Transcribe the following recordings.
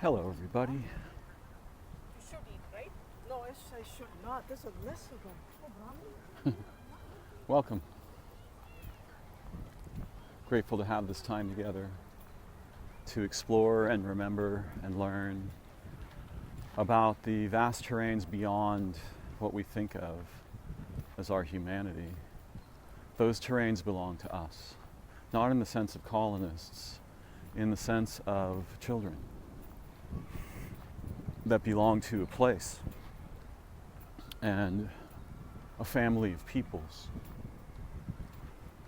Hello, everybody. You should eat, right? No, I should not. There's a list of them. Oh, Brahmin. Welcome. Grateful to have this time together to explore and remember and learn about the vast terrains beyond what we think of as our humanity. Those terrains belong to us, not in the sense of colonists, in the sense of children that belong to a place and a family of peoples.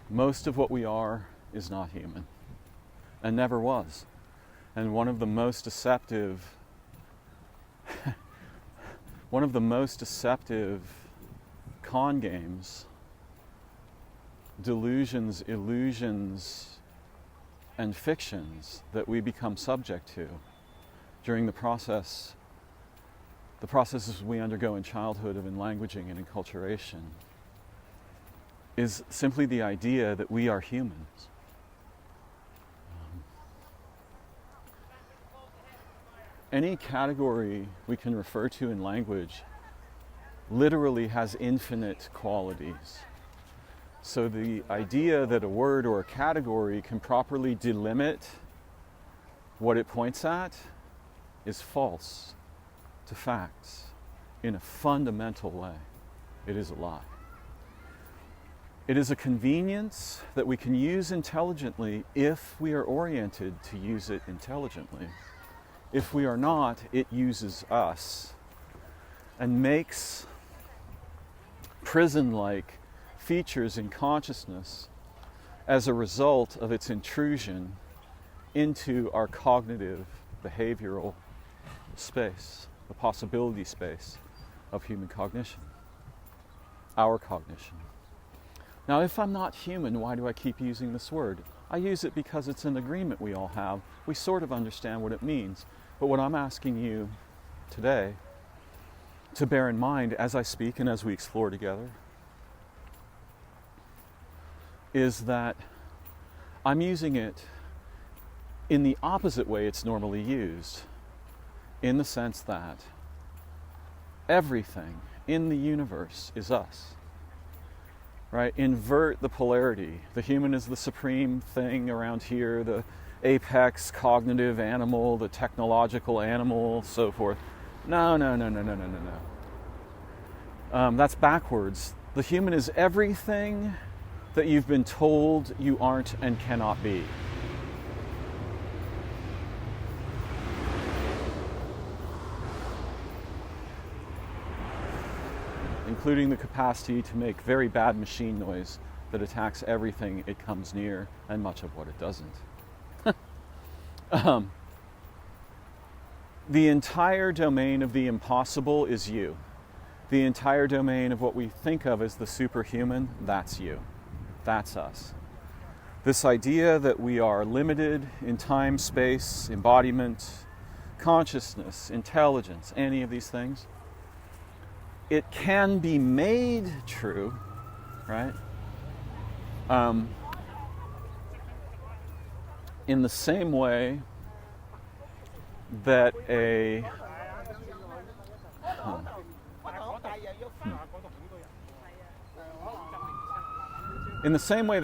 Most of what we are is not human and never was. And one of the most deceptive con games, delusions, illusions, and fictions that we become subject to during the processes we undergo in childhood of enlanguaging and enculturation is simply the idea that we are humans. Any category we can refer to in language literally has infinite qualities. So the idea that a word or a category can properly delimit what it points at is false to facts in a fundamental way. It is a lie. It is a convenience that we can use intelligently if we are oriented to use it intelligently. If we are not, it uses us and makes prison-like features in consciousness as a result of its intrusion into our cognitive, behavioral space, the possibility space of human cognition, our cognition. Now, if I'm not human, why do I keep using this word? I use it because it's an agreement we all have. We sort of understand what it means. But what I'm asking you today to bear in mind as I speak and as we explore together is that I'm using it in the opposite way it's normally used, in the sense that everything in the universe is us. Right? Invert the polarity. The human is the supreme thing around here, the apex cognitive animal, the technological animal, so forth. No. That's backwards. The human is everything that you've been told you aren't and cannot be. Including the capacity to make very bad machine noise that attacks everything it comes near and much of what it doesn't. The entire domain of the impossible is you. The entire domain of what we think of as the superhuman, that's you. That's us. This idea that we are limited in time, space, embodiment, consciousness, intelligence, any of these things, it can be made true, right? In the same way that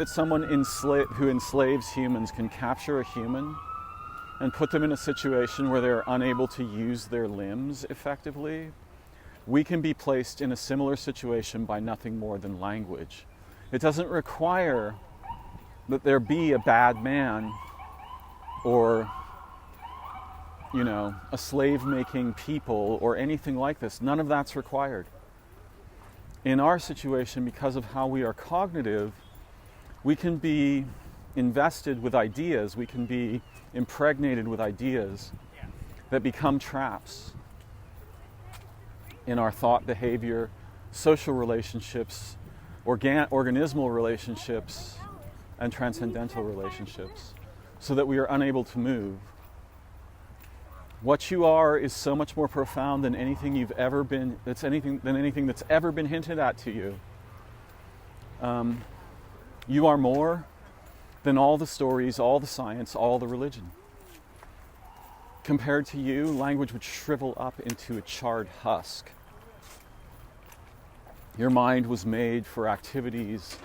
someone who enslaves humans can capture a human and put them in a situation where they're unable to use their limbs effectively, we can be placed in a similar situation by nothing more than language. It doesn't require that there be a bad man or, a slave-making people or anything like this. None of that's required. In our situation, because of how we are cognitive, we can be invested with ideas, we can be impregnated with ideas that become traps in our thought, behavior, social relationships, organismal relationships, and transcendental relationships, so that we are unable to move. What you are is so much more profound than anything you've ever been, anything that's ever been hinted at to you. You are more than all the stories, all the science, all the religion. compared to you, language would shrivel up into a charred husk. Your mind was made for activities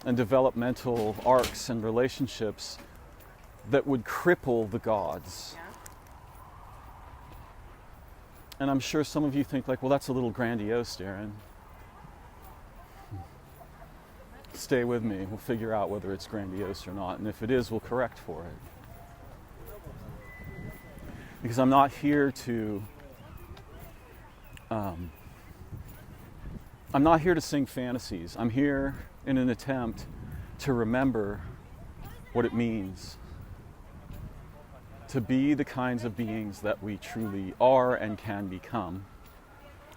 and developmental arcs and relationships that would cripple the gods. And I'm sure some of you think like, well, that's a little grandiose, Darren. Stay with me. We'll figure out whether it's grandiose or not. And if it is, we'll correct for it. Because I'm not here to sing fantasies. I'm here in an attempt to remember what it means to be the kinds of beings that we truly are and can become,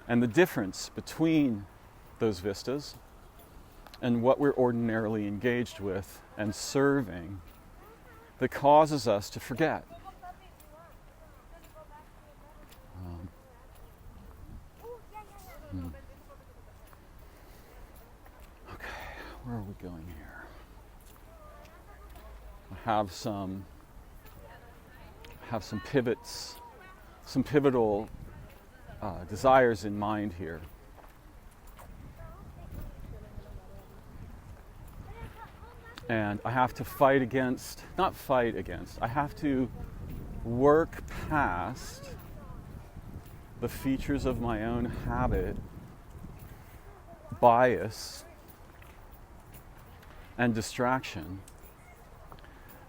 and the difference between those vistas and what we're ordinarily engaged with and serving that causes us to forget. Okay, where are we going here? I have some pivots, some pivotal desires in mind here. And I have to I have to work past the features of my own habit, bias, and distraction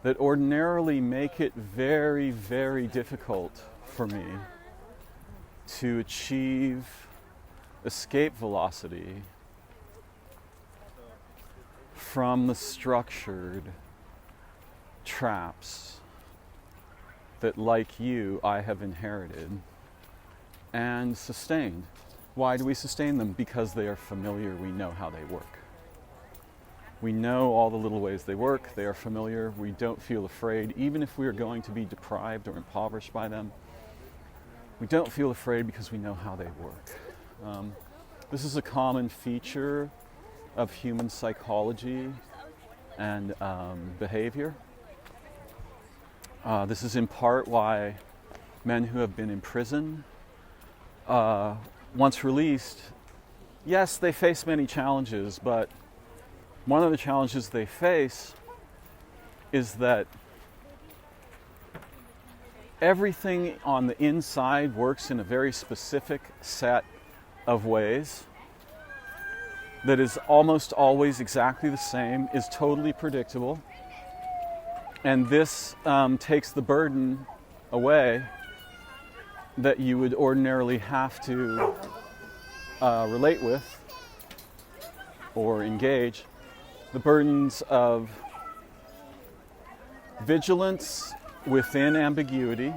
that ordinarily make it very, very difficult for me to achieve escape velocity from the structured traps that, like you, I have inherited and sustained. Why do we sustain them? Because they are familiar. We know how they work. We know all the little ways they work. They are familiar. We don't feel afraid, even if we are going to be deprived or impoverished by them. We don't feel afraid because we know how they work. This is a common feature of human psychology and behavior. This is in part why men who have been in prison, once released, yes, they face many challenges, but one of the challenges they face is that everything on the inside works in a very specific set of ways that is almost always exactly the same, is totally predictable, and this takes the burden away that you would ordinarily have to relate with or engage. The burdens of vigilance within ambiguity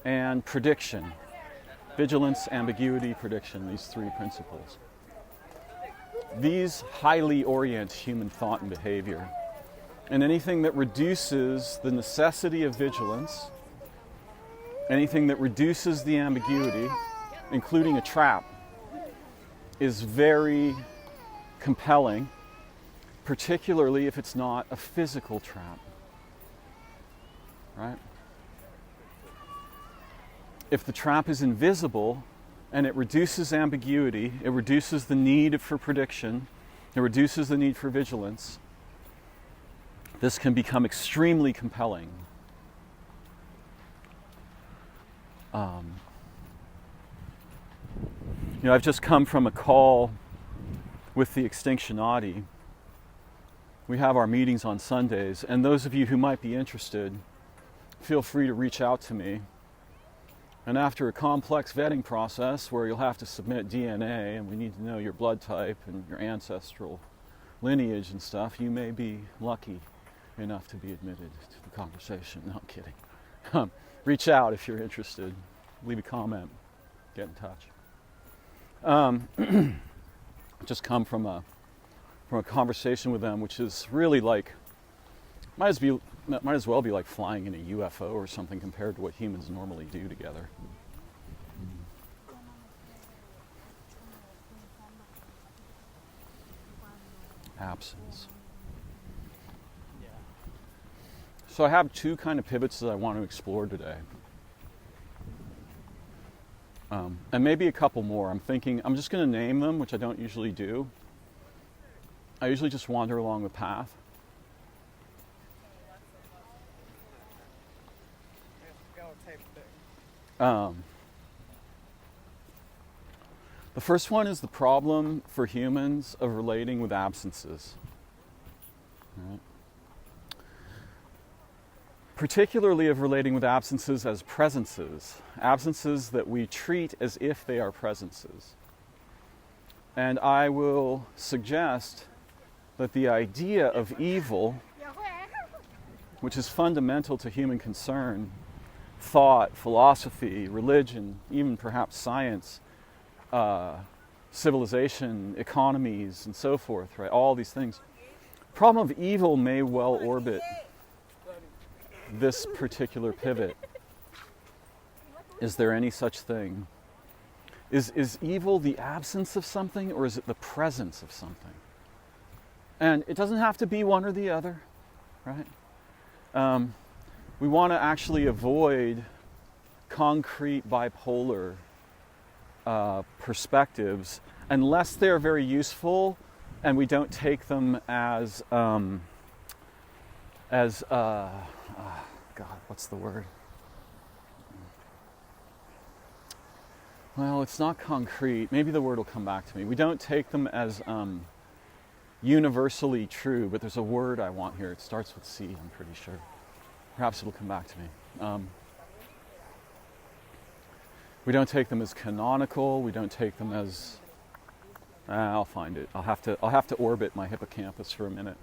and prediction. Vigilance, ambiguity, prediction, these three principles. These highly orient human thought and behavior. And anything that reduces the necessity of vigilance, anything that reduces the ambiguity, including a trap, is very compelling, particularly if it's not a physical trap, right? If the trap is invisible and it reduces ambiguity, it reduces the need for prediction, it reduces the need for vigilance, this can become extremely compelling. I've just come from a call with the Extinctionati. We have our meetings on Sundays, and those of you who might be interested, feel free to reach out to me. And after a complex vetting process where you'll have to submit DNA, and we need to know your blood type and your ancestral lineage and stuff, you may be lucky enough to be admitted to the conversation. No, I'm kidding. Reach out if you're interested. Leave a comment. Get in touch. Just come from a conversation with them, which is really like, might as well be like flying in a UFO or something compared to what humans normally do together. Absence. So I have two kind of pivots that I want to explore today. And maybe a couple more. I'm just going to name them, which I don't usually do. I usually just wander along the path. The first one is the problem for humans of relating with absences. Right? Particularly of relating with absences as presences, absences that we treat as if they are presences. And I will suggest that the idea of evil, which is fundamental to human concern, thought, philosophy, religion, even perhaps science, civilization, economies, and so forth, right? All these things. The problem of evil may well orbit this particular pivot. Is there any such thing? Is evil the absence of something, or is it the presence of something? And it doesn't have to be one or the other, right? We want to actually avoid concrete bipolar perspectives unless they're very useful and we don't take them as God, what's the word? Well, it's not concrete. Maybe the word will come back to me. We don't take them as universally true, but there's a word I want here. It starts with C, I'm pretty sure. Perhaps it'll come back to me. We don't take them as canonical. We don't take them as... I'll find it. I'll have to orbit my hippocampus for a minute.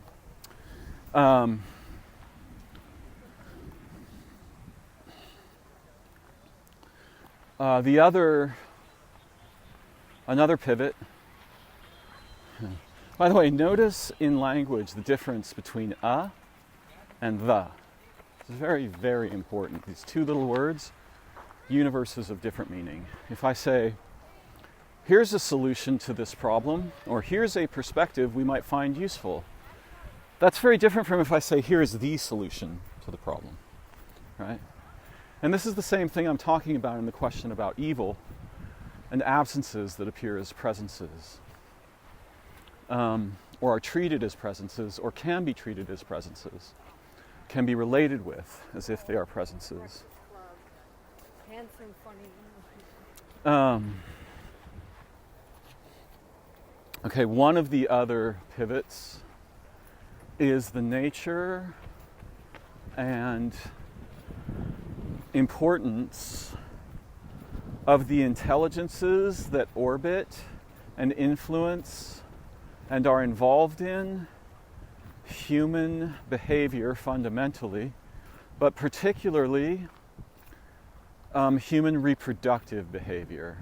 Another pivot. By the way, notice in language the difference between a and the. It's very, very important. These two little words, universes of different meaning. If I say, here's a solution to this problem, or here's a perspective we might find useful, that's very different from if I say, here's the solution to the problem, right? And this is the same thing I'm talking about in the question about evil and absences that appear as presences, or are treated as presences, or can be treated as presences, can be related with as if they are presences. Handsome, funny. Okay, one of the other pivots is the nature and importance of the intelligences that orbit and influence and are involved in human behavior fundamentally, but particularly human reproductive behavior.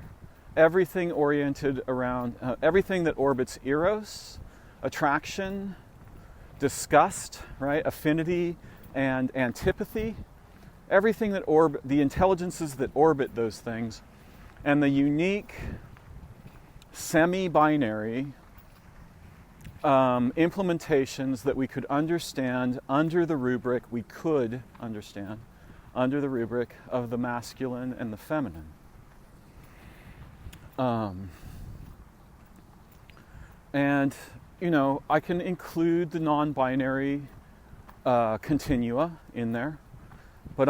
Everything oriented around, everything that orbits eros, attraction, disgust, right, affinity and antipathy, everything that the intelligences that orbit those things, and the unique semi-binary implementations that we could understand under the rubric, under the rubric of the masculine and the feminine. And, you know, I can include the non-binary continua in there, but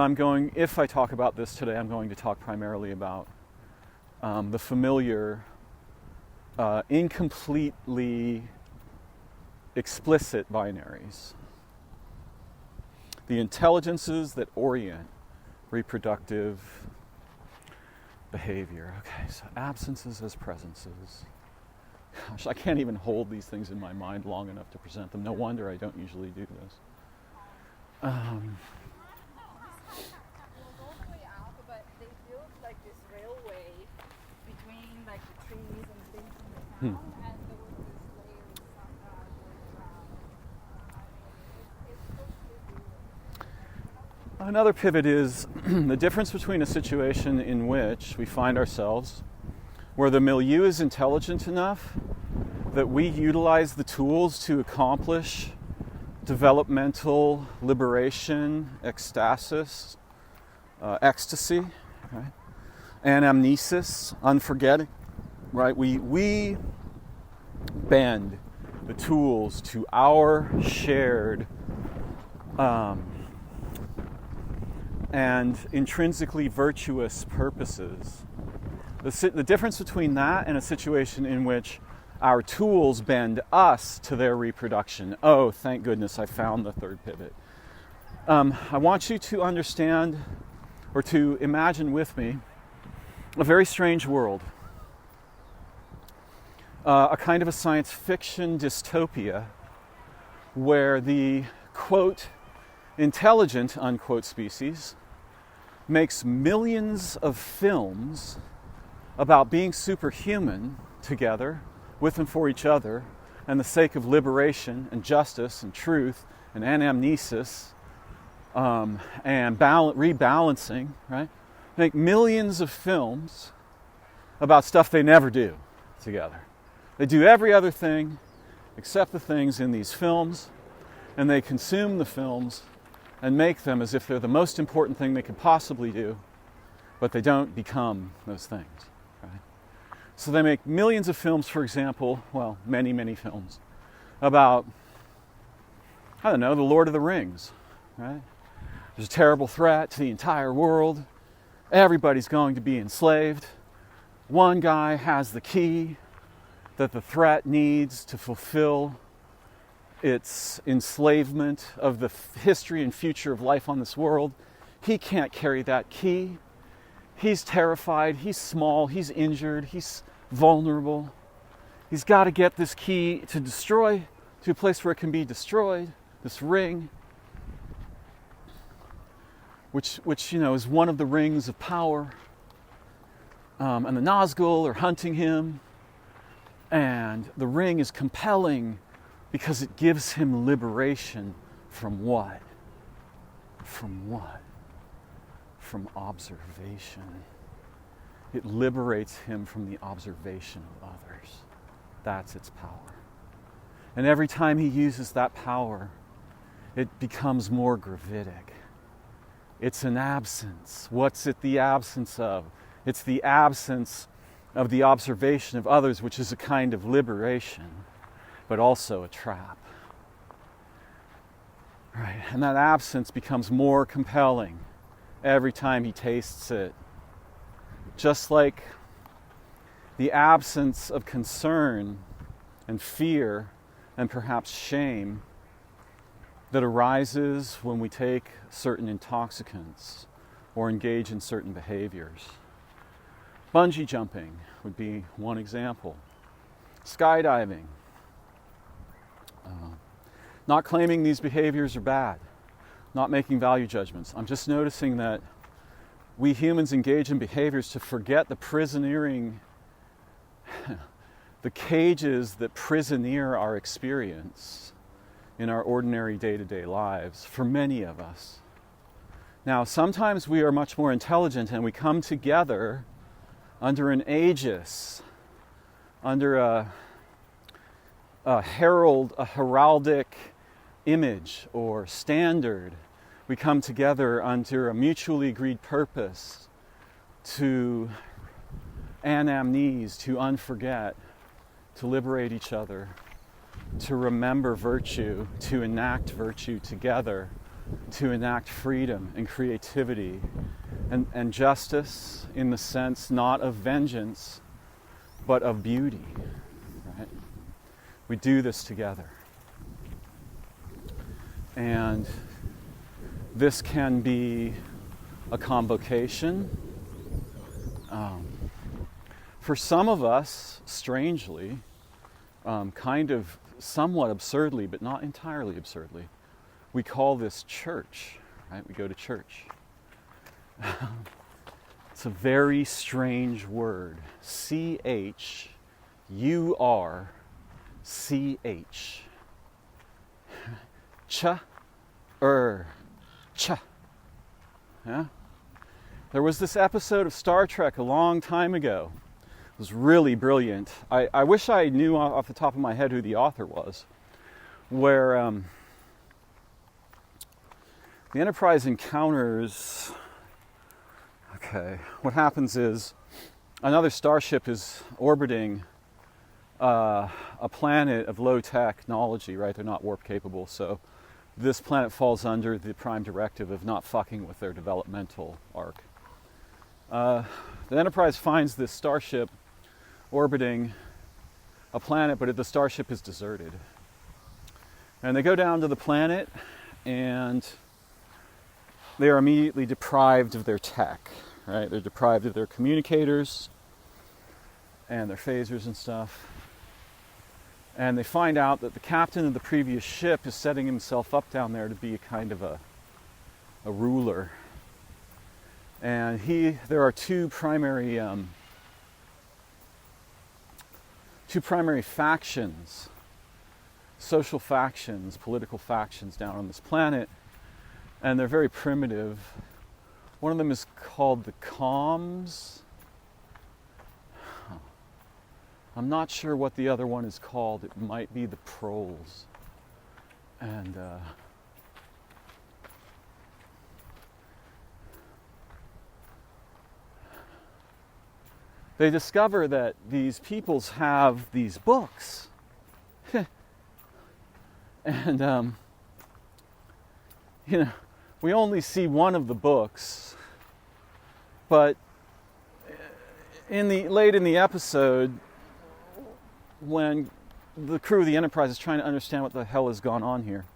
if I talk about this today, I'm going to talk primarily about the familiar, incompletely explicit binaries. The intelligences that orient reproductive behavior. Okay, so absences as presences. Gosh, I can't even hold these things in my mind long enough to present them. No wonder I don't usually do this. We'll go to the alphabet. They built like this railway between like the trees and things in the town, and there was this layer going around. It's totally beautiful. Another pivot is the difference between a situation in which we find ourselves where the milieu is intelligent enough that we utilize the tools to accomplish developmental liberation, ecstasis, ecstasy, right? anamnesis, unforgetting, right? We bend the tools to our shared and intrinsically virtuous purposes. The difference between that and a situation in which our tools bend us to their reproduction. Oh, thank goodness I found the third pivot. I want you to understand or to imagine with me a very strange world. A kind of a science fiction dystopia where the, quote, intelligent, unquote, species makes millions of films about being superhuman together, with and for each other, and the sake of liberation and justice and truth and anamnesis and rebalancing, right? Make millions of films about stuff they never do together. They do every other thing except the things in these films, and they consume the films and make them as if they're the most important thing they could possibly do, but they don't become those things. Right? So they make millions of films, for example, well, many, many films, about, I don't know, the Lord of the Rings. Right? There's a terrible threat to the entire world. Everybody's going to be enslaved. One guy has the key that the threat needs to fulfill its enslavement of the history and future of life on this world. He can't carry that key. He's terrified, he's small, he's injured, he's vulnerable. He's got to get this key to destroy, to a place where it can be destroyed, this ring, which you know, is one of the rings of power. And the Nazgul are hunting him. And the ring is compelling because it gives him liberation from what? From what? From observation. It liberates him from the observation of others. That's its power. And every time he uses that power, it becomes more gravitic. It's an absence. What's it the absence of? It's the absence of the observation of others, which is a kind of liberation, but also a trap. Right? And that absence becomes more compelling every time he tastes it. Just like the absence of concern and fear and perhaps shame that arises when we take certain intoxicants or engage in certain behaviors. Bungee jumping would be one example. Skydiving. Not claiming these behaviors are bad. Not making value judgments. I'm just noticing that we humans engage in behaviors to forget the prisoneering, the cages that prisoneer our experience in our ordinary day-to-day lives for many of us. Now, sometimes we are much more intelligent and we come together under an aegis, under a heraldic image or standard. We come together under a mutually agreed purpose to anamnese, to unforget, to liberate each other, to remember virtue, to enact virtue together, to enact freedom and creativity and justice in the sense not of vengeance, but of beauty. Right? We do this together. And this can be a convocation. For some of us, strangely, kind of somewhat absurdly, but not entirely absurdly, we call this church, right? We go to church. It's a very strange word. C-H-U-R-C-H. Cha. Yeah? There was this episode of Star Trek a long time ago. It was really brilliant. I wish I knew off the top of my head who the author was. Where the Enterprise encounters... Okay, what happens is another starship is orbiting a planet of low technology, right? They're not warp capable, so this planet falls under the prime directive of not fucking with their developmental arc. The Enterprise finds this starship orbiting a planet, but the starship is deserted. And they go down to the planet, and they are immediately deprived of their tech, right? They're deprived of their communicators and their phasers and stuff. And they find out that the captain of the previous ship is setting himself up down there to be a kind of a ruler. And there are two primary factions, social factions, political factions down on this planet, and they're very primitive. One of them is called the Comms. I'm not sure what the other one is called. It might be the Proles. And they discover that these peoples have these books. And, we only see one of the books, but late in the episode, when the crew of the Enterprise is trying to understand what the hell has gone on here,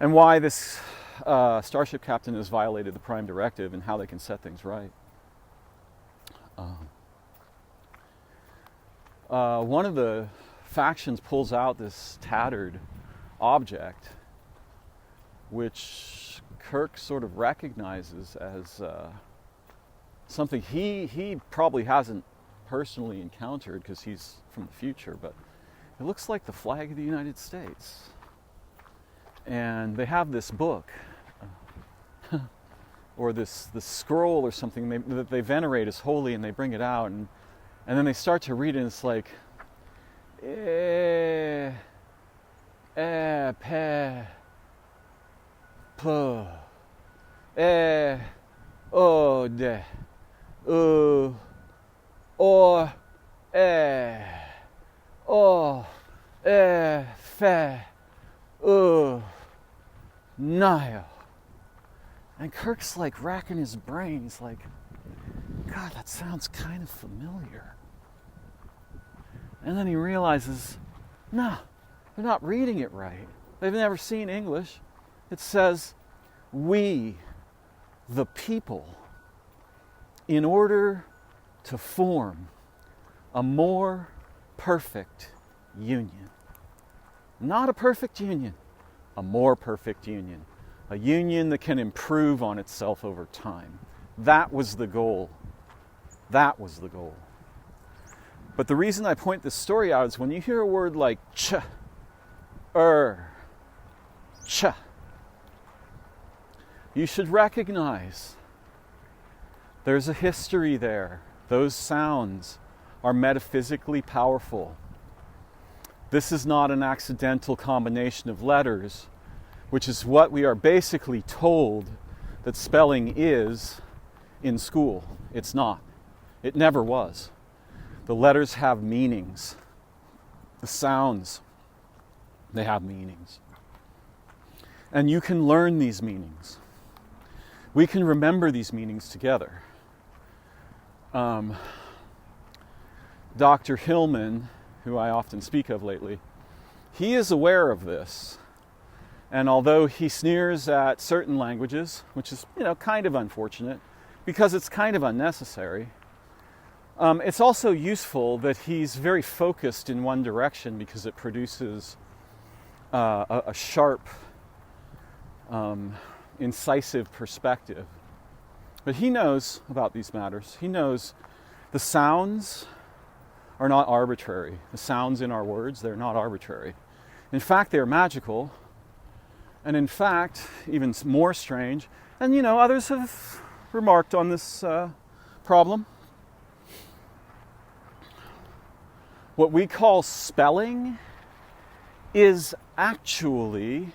and why this starship captain has violated the prime directive and how they can set things right. One of the factions pulls out this tattered object, which Kirk sort of recognizes as something he probably hasn't personally encountered because he's from the future, but it looks like the flag of the United States. And they have this book, or this scroll or something that they venerate as holy, and they bring it out, and then they start to read it, and it's like, pe, po, ode, or, o, fe, Nile. And Kirk's like racking his brain. He's like, God, that sounds kind of familiar. And then he realizes, no, they're not reading it right. They've never seen English. It says, we, the people, in order to form a more perfect union. Not a perfect union, a more perfect union. A union that can improve on itself over time. That was the goal. That was the goal. But the reason I point this story out is when you hear a word like ch, ch, you should recognize there's a history there. Those sounds are metaphysically powerful. This is not an accidental combination of letters, which is what we are basically told that spelling is in school. It's not. It never was. The letters have meanings. The sounds, they have meanings. And you can learn these meanings. We can remember these meanings together. Dr. Hillman, who I often speak of lately, he is aware of this. And although he sneers at certain languages, which is, kind of unfortunate, because it's kind of unnecessary, it's also useful that he's very focused in one direction because it produces a sharp, incisive perspective. But he knows about these matters. He knows the sounds are not arbitrary. The sounds in our words, they're not arbitrary. In fact, they're magical. And in fact, even more strange, and others have remarked on this problem. What we call spelling is actually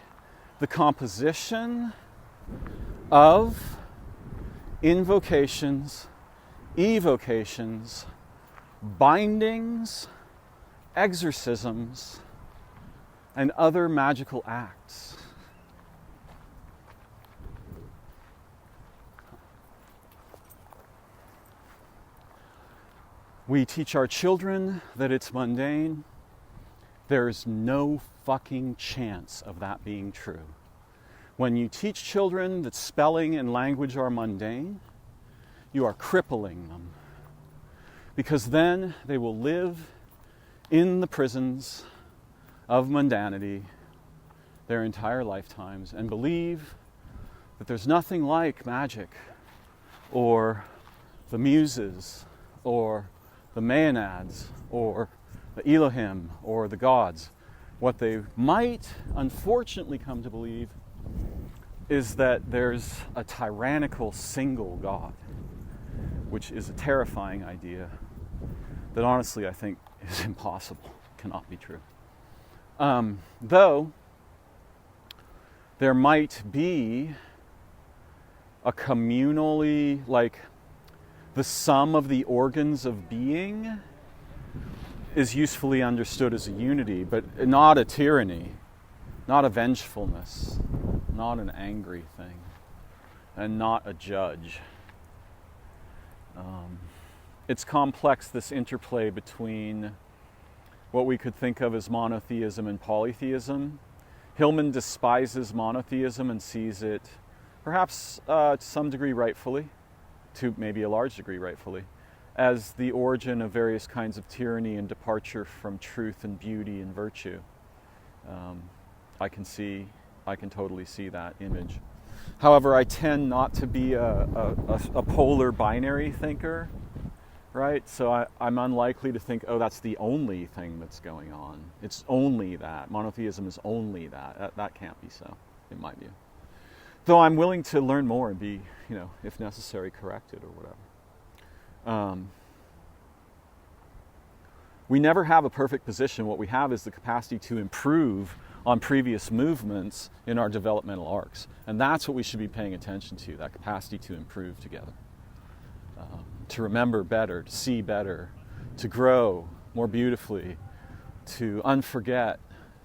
the composition of invocations, evocations, bindings, exorcisms, and other magical acts. We teach our children that it's mundane. There's no fucking chance of that being true. When you teach children that spelling and language are mundane, you are crippling them. Because then they will live in the prisons of mundanity their entire lifetimes and believe that there's nothing like magic or the muses or the maenads or the Elohim or the gods. What they might unfortunately come to believe is that there's a tyrannical single God, which is a terrifying idea that honestly I think is impossible, cannot be true. Though there might be a communally, like the sum of the organs of being is usefully understood as a unity, but not a tyranny, not a vengefulness, not an angry thing, and not a judge. It's complex, this interplay between what we could think of as monotheism and polytheism. Hillman despises monotheism and sees it, perhaps to some degree rightfully, to maybe a large degree rightfully, as the origin of various kinds of tyranny and departure from truth and beauty and virtue. I can totally see that image. However, I tend not to be a polar binary thinker, right? So I'm unlikely to think, oh, that's the only thing that's going on. It's only that. Monotheism is only that. That can't be so, in my view. Though I'm willing to learn more and be, if necessary, corrected or whatever. We never have a perfect position. What we have is the capacity to improve on previous movements in our developmental arcs. And that's what we should be paying attention to, that capacity to improve together. To remember better, to see better, to grow more beautifully, to unforget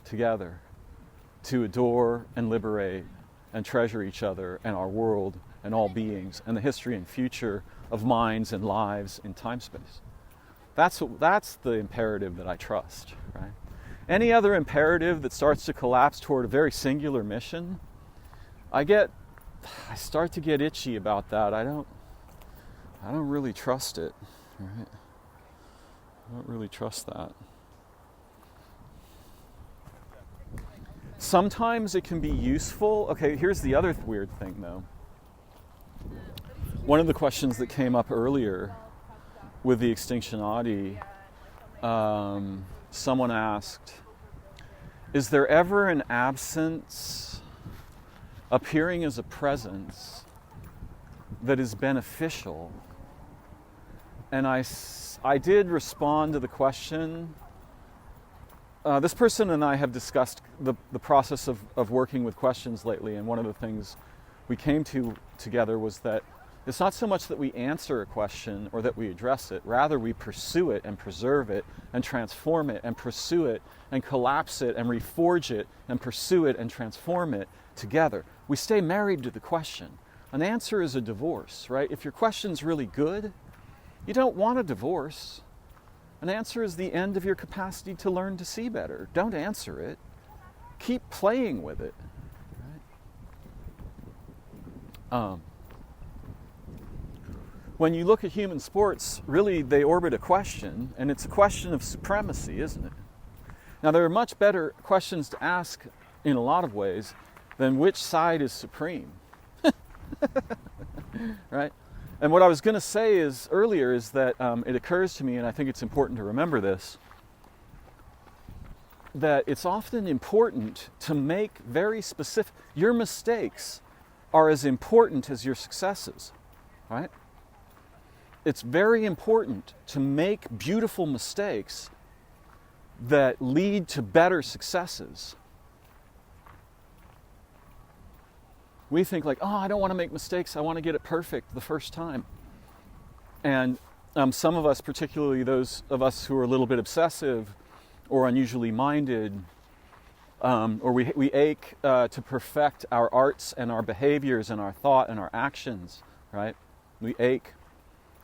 together, to adore and liberate and treasure each other and our world and all beings and the history and future of minds and lives in time-space. That's the imperative that I trust, right? Any other imperative that starts to collapse toward a very singular mission, I start to get itchy about that. I don't really trust it, right? I don't really trust that. Sometimes it can be useful. Okay, here's the other weird thing, though. One of the questions that came up earlier with the Extinction Oddity, someone asked, is there ever an absence appearing as a presence that is beneficial? And I did respond to the question. This person and I have discussed the process of working with questions lately, and one of the things we came to together was that it's not so much that we answer a question or that we address it, rather we pursue it and preserve it and transform it and pursue it and collapse it and reforge it and pursue it and transform it together. We stay married to the question. An answer is a divorce, right? If your question's really good, you don't want a divorce. An answer is the end of your capacity to learn to see better. Don't answer it. Keep playing with it. Right? When you look at human sports, really they orbit a question, and it's a question of supremacy, isn't it? Now, there are much better questions to ask in a lot of ways than which side is supreme. Right? And what I was going to say earlier is that it occurs to me, and I think it's important to remember this, that it's often important to make very specific, your mistakes are as important as your successes, right? It's very important to make beautiful mistakes that lead to better successes. We think like, oh, I don't want to make mistakes. I want to get it perfect the first time. And some of us, particularly those of us who are a little bit obsessive or unusually minded, or we ache to perfect our arts and our behaviors and our thought and our actions, right? We ache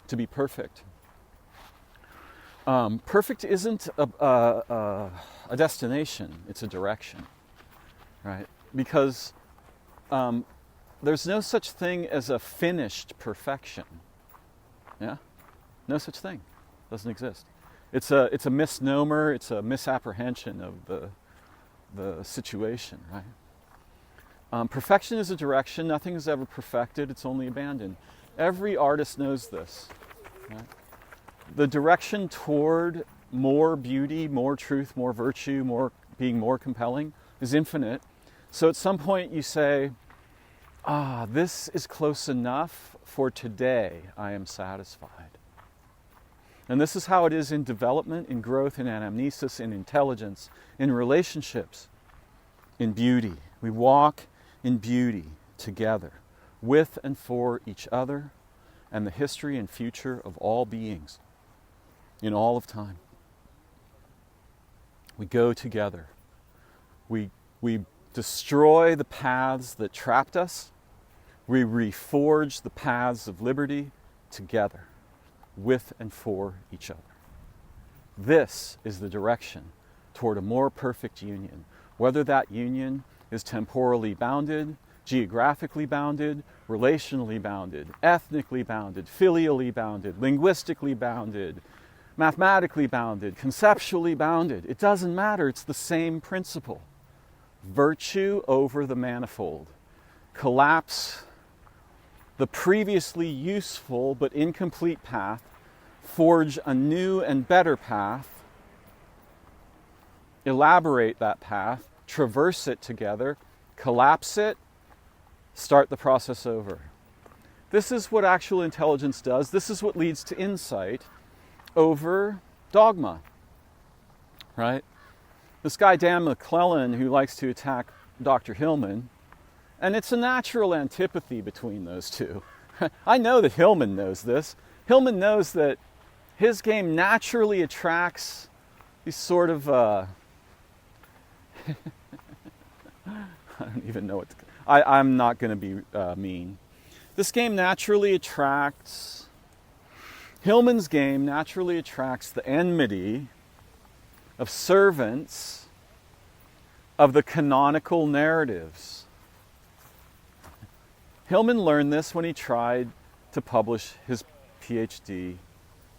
to be perfect. Perfect isn't a destination, it's a direction, right? Because there's no such thing as a finished perfection. Yeah? No such thing. Doesn't exist. It's a misnomer, it's a misapprehension of the situation, right? Perfection is a direction. Nothing is ever perfected, it's only abandoned. Every artist knows this, right? The direction toward more beauty, more truth, more virtue, being more compelling is infinite. So at some point you say, this is close enough for today, I am satisfied. And this is how it is in development, in growth, in anamnesis, in intelligence, in relationships, in beauty. We walk in beauty together, with and for each other, and the history and future of all beings, in all of time. We go together. We destroy the paths that trapped us. We reforge the paths of liberty together, with and for each other. This is the direction toward a more perfect union, whether that union is temporally bounded, geographically bounded, relationally bounded, ethnically bounded, filially bounded, linguistically bounded, mathematically bounded, conceptually bounded. It doesn't matter, it's the same principle. Virtue over the manifold. Collapse the previously useful but incomplete path, forge a new and better path, elaborate that path, traverse it together, collapse it, start the process over. This is what actual intelligence does. This is what leads to insight over dogma, right? This guy, Dan McClellan, who likes to attack Dr. Hillman, and it's a natural antipathy between those two. I know that Hillman knows this. Hillman knows that his game naturally attracts these sort of, I don't even know what to, I'm not going to be mean. This game naturally attracts, Hillman's game naturally attracts the enmity of servants of the canonical narratives. Hillman learned this when he tried to publish his PhD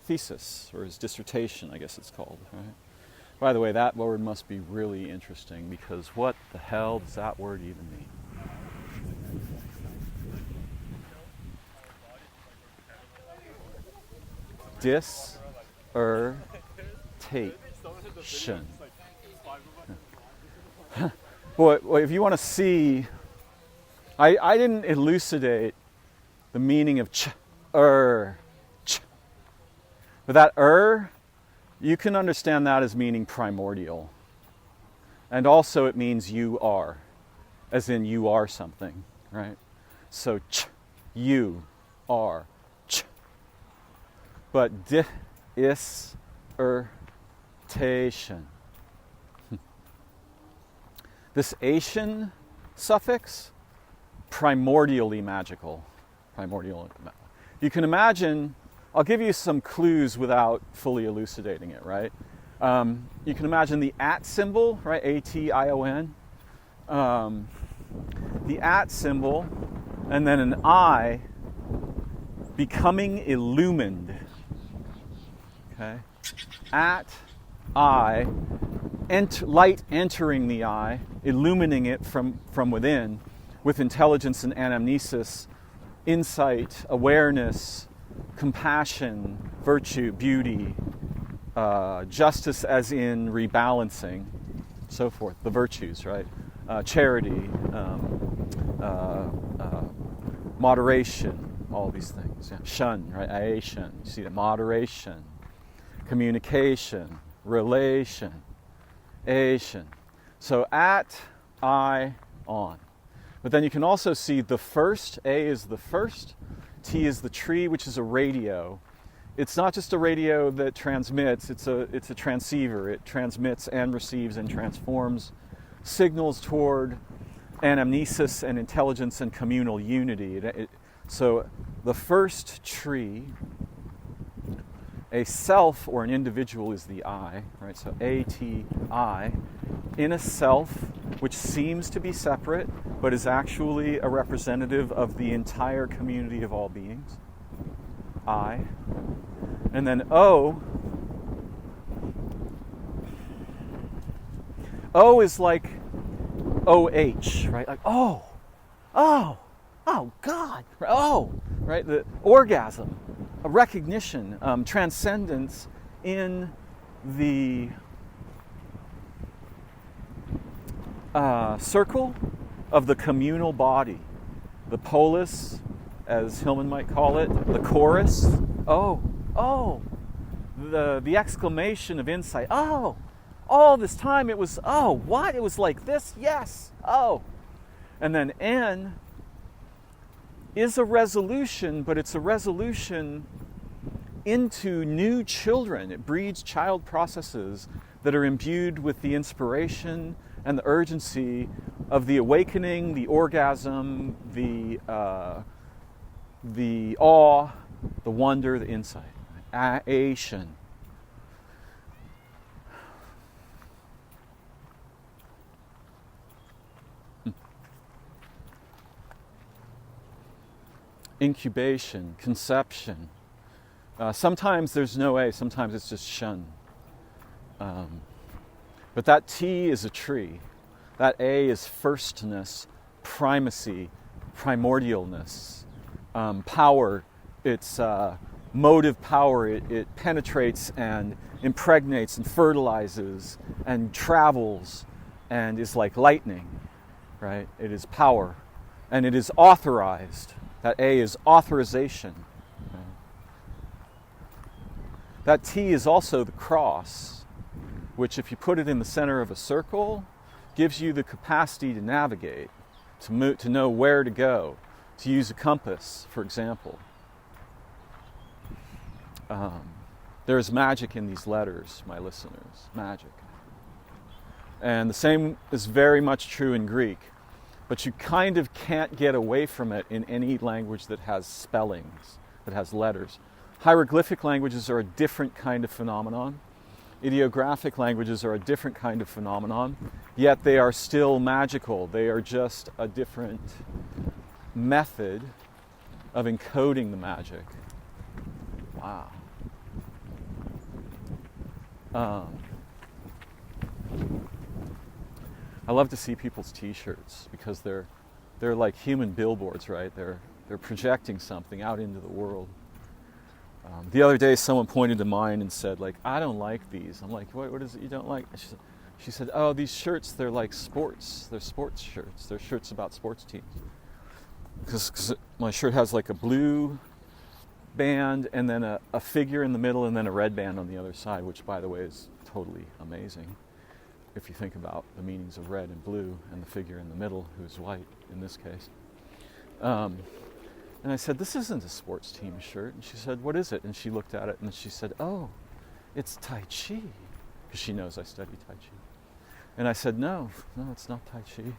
thesis, or his dissertation, I guess it's called. Right? By the way, that word must be really interesting, because what the hell does that word even mean? Dissertation. Boy, if you want to see, I didn't elucidate the meaning of ch. But that you can understand that as meaning primordial. And also it means you are, as in you are something, right? So ch, you are, ch. But dissertation. This Asian suffix, primordially magical. Primordial. You can imagine, I'll give you some clues without fully elucidating it, right? You can imagine the at symbol, right? A-T-I-O-N. The at symbol, and then an I becoming illumined. Okay? At, I, light entering the eye, illumining it from within with intelligence and anamnesis, insight, awareness, compassion, virtue, beauty, justice as in rebalancing, so forth, the virtues, right? Charity, moderation, all these things. Yeah. Shun, right? Aation, you see that? Moderation, communication, relation, ation. So at, I, on. But then you can also see the first, A is the first, T is the tree, which is a radio. It's not just a radio that transmits, it's a transceiver. It transmits and receives and transforms signals toward anamnesis and intelligence and communal unity. So the first tree, a self or an individual is the I, right? So A-T-I, in a self which seems to be separate, but is actually a representative of the entire community of all beings. I. And then O. O is like OH, right? Like, oh, God, oh, right? The orgasm, a recognition, transcendence in the circle of the communal body. The polis, as Hillman might call it, the chorus, oh, the exclamation of insight, oh, all this time it was, oh, what? It was like this, yes, oh. And then N is a resolution, but it's a resolution into new children. It breeds child processes that are imbued with the inspiration and the urgency of the awakening, the orgasm, the awe, the wonder, the insight. Aation. Incubation, conception. Sometimes there's no A, sometimes it's just shun. But that T is a tree. That A is firstness, primacy, primordialness, power. It's motive power. It penetrates and impregnates and fertilizes and travels and is like lightning, right? It is power. And it is authorized. That A is authorization. That T is also the cross, which if you put it in the center of a circle, gives you the capacity to navigate, to know where to go, to use a compass, for example. There's magic in these letters, my listeners, magic. And the same is very much true in Greek, but you kind of can't get away from it in any language that has spellings, that has letters. Hieroglyphic languages are a different kind of phenomenon. Ideographic languages are a different kind of phenomenon, yet they are still magical. They are just a different method of encoding the magic. Wow. I love to see people's t-shirts because they're like human billboards, right? They're projecting something out into the world. The other day, someone pointed to mine and said, like, I don't like these. I'm like, what is it you don't like? She said, oh, these shirts, they're like sports. They're sports shirts. They're shirts about sports teams. Because my shirt has like a blue band and then a figure in the middle and then a red band on the other side, which, by the way, is totally amazing if you think about the meanings of red and blue and the figure in the middle, who's white in this case. And I said, this isn't a sports team shirt. And she said, what is it? And she looked at it and she said, oh, it's Tai Chi. Because she knows I study Tai Chi. And I said, no, it's not Tai Chi. She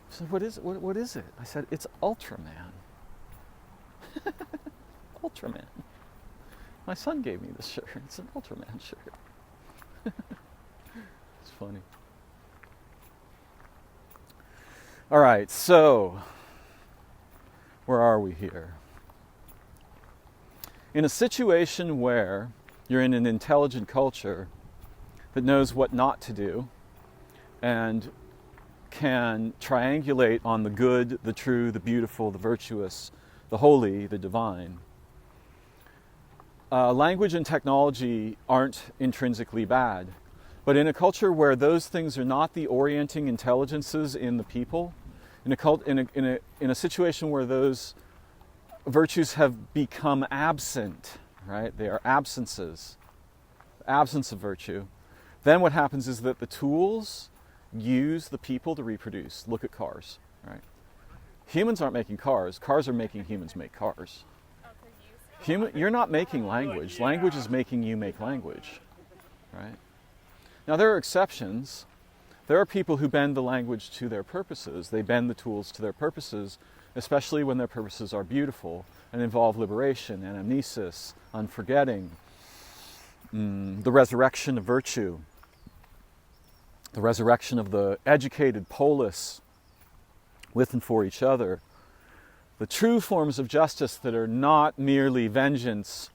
said, what is it? What is it? I said, it's Ultraman. Ultraman. My son gave me this shirt. It's an Ultraman shirt. It's funny. All right, so where are we here? In a situation where you're in an intelligent culture that knows what not to do and can triangulate on the good, the true, the beautiful, the virtuous, the holy, the divine, language and technology aren't intrinsically bad. But in a culture where those things are not the orienting intelligences in the people, in a situation where those virtues have become absent, right? They are absences, absence of virtue. Then what happens is that the tools use the people to reproduce. Look at cars, right? Humans aren't making cars. Cars are making humans make cars. You're not making language. Language is making you make language, right? Now, there are exceptions. There are people who bend the language to their purposes. They bend the tools to their purposes, especially when their purposes are beautiful and involve liberation, anamnesis, unforgetting, the resurrection of virtue, the resurrection of the educated polis with and for each other, the true forms of justice that are not merely vengeance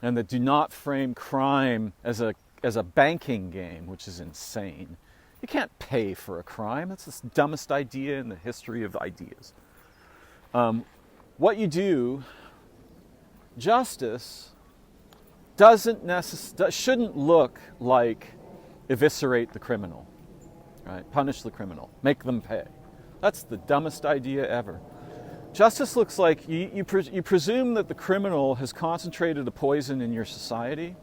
and that do not frame crime as a banking game, which is insane. You can't pay for a crime. That's the dumbest idea in the history of ideas. What you do, justice, shouldn't look like eviscerate the criminal, right? Punish the criminal, make them pay. That's the dumbest idea ever. Justice looks like you presume that the criminal has concentrated a poison in your society,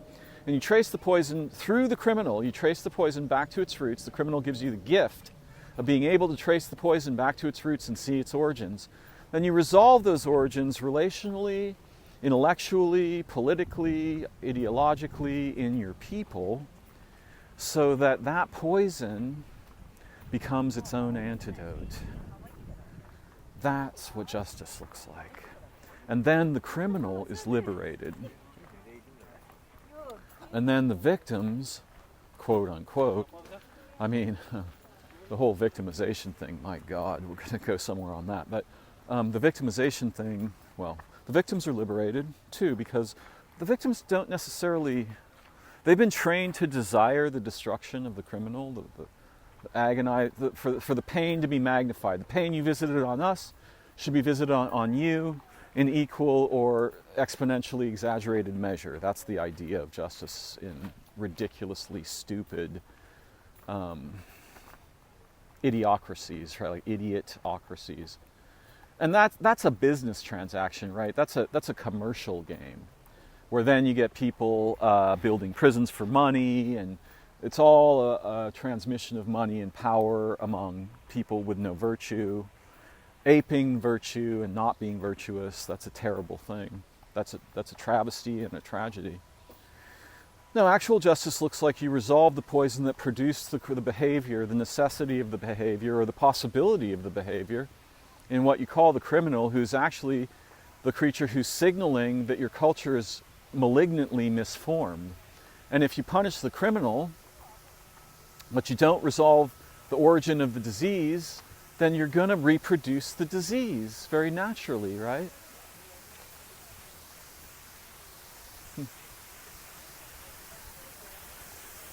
and you trace the poison through the criminal. You trace the poison back to its roots. The criminal gives you the gift of being able to trace the poison back to its roots and see its origins. Then you resolve those origins relationally, intellectually, politically, ideologically in your people, so that that poison becomes its own antidote. That's what justice looks like. And then the criminal is liberated. And then the victims, quote unquote, I mean, the whole victimization thing, my God, we're going to go somewhere on that. But the victimization thing, well, the victims are liberated too, because the victims don't necessarily, they've been trained to desire the destruction of the criminal, the agonize, for the pain to be magnified. The pain you visited on us should be visited on you in equal or exponentially exaggerated measure. That's the idea of justice in ridiculously stupid idiocracies, right? Like idiotocracies. And that's a business transaction, right? That's a commercial game, where then you get people building prisons for money, and it's all a transmission of money and power among people with no virtue, aping virtue and not being virtuous. That's a terrible thing. That's a travesty and a tragedy. No, actual justice looks like you resolve the poison that produced the behavior, the necessity of the behavior, or the possibility of the behavior, in what you call the criminal, who's actually the creature who's signaling that your culture is malignantly misformed. And if you punish the criminal, but you don't resolve the origin of the disease, then you're going to reproduce the disease very naturally, right?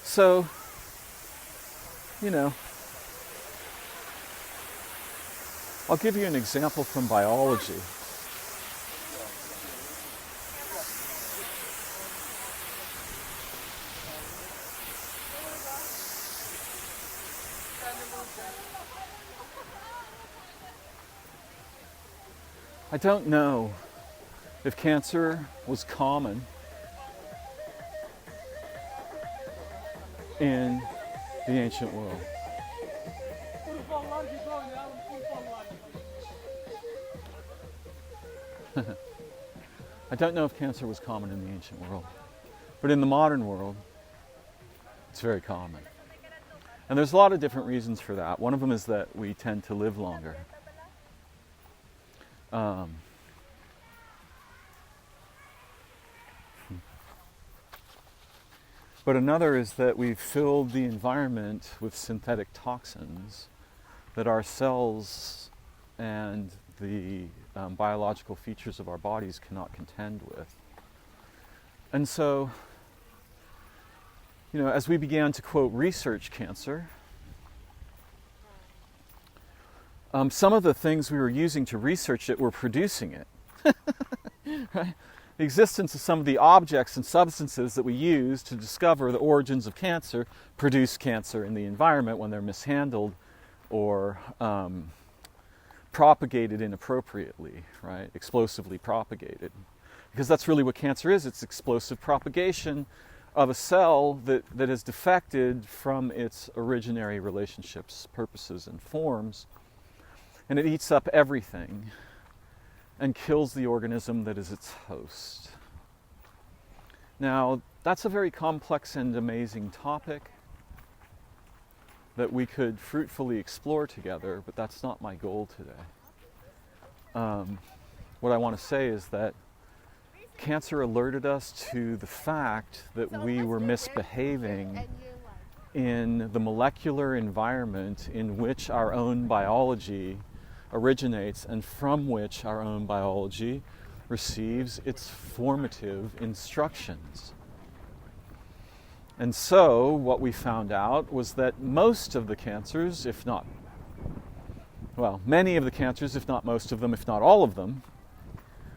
So, you know, I'll give you an example from biology. I don't know if cancer was common in the ancient world. I don't know if cancer was common in the ancient world, but in the modern world, it's very common. And there's a lot of different reasons for that. One of them is that we tend to live longer. But another is that we've filled the environment with synthetic toxins that our cells and the biological features of our bodies cannot contend with. And so, you know, as we began to, quote, research cancer, some of the things we were using to research it were producing it. Right? The existence of some of the objects and substances that we use to discover the origins of cancer produce cancer in the environment when they're mishandled or propagated inappropriately, right? Explosively propagated. Because that's really what cancer is. It's explosive propagation of a cell that has defected from its originary relationships, purposes, and forms and it eats up everything and kills the organism that is its host. Now, that's a very complex and amazing topic that we could fruitfully explore together, but that's not my goal today. What I want to say is that cancer alerted us to the fact that we were misbehaving in the molecular environment in which our own biology originates and from which our own biology receives its formative instructions. And so what we found out was that most of the cancers, many of the cancers, if not most of them, if not all of them,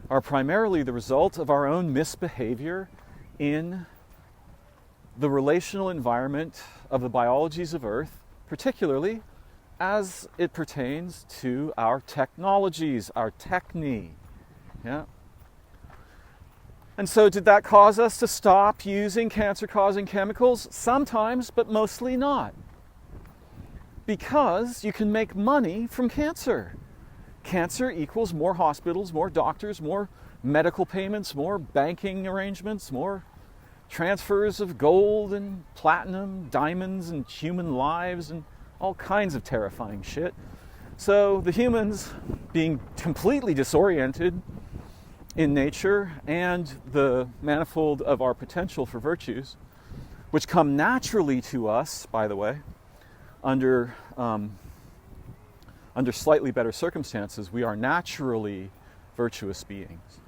are primarily the result of our own misbehavior in the relational environment of the biologies of Earth, particularly as it pertains to our technologies, our techne. Yeah. And so did that cause us to stop using cancer-causing chemicals? Sometimes, but mostly not. Because you can make money from cancer. Cancer equals more hospitals, more doctors, more medical payments, more banking arrangements, more transfers of gold and platinum, diamonds and human lives and all kinds of terrifying shit. So the humans, being completely disoriented in nature and the manifold of our potential for virtues, which come naturally to us, by the way, under slightly better circumstances, we are naturally virtuous beings,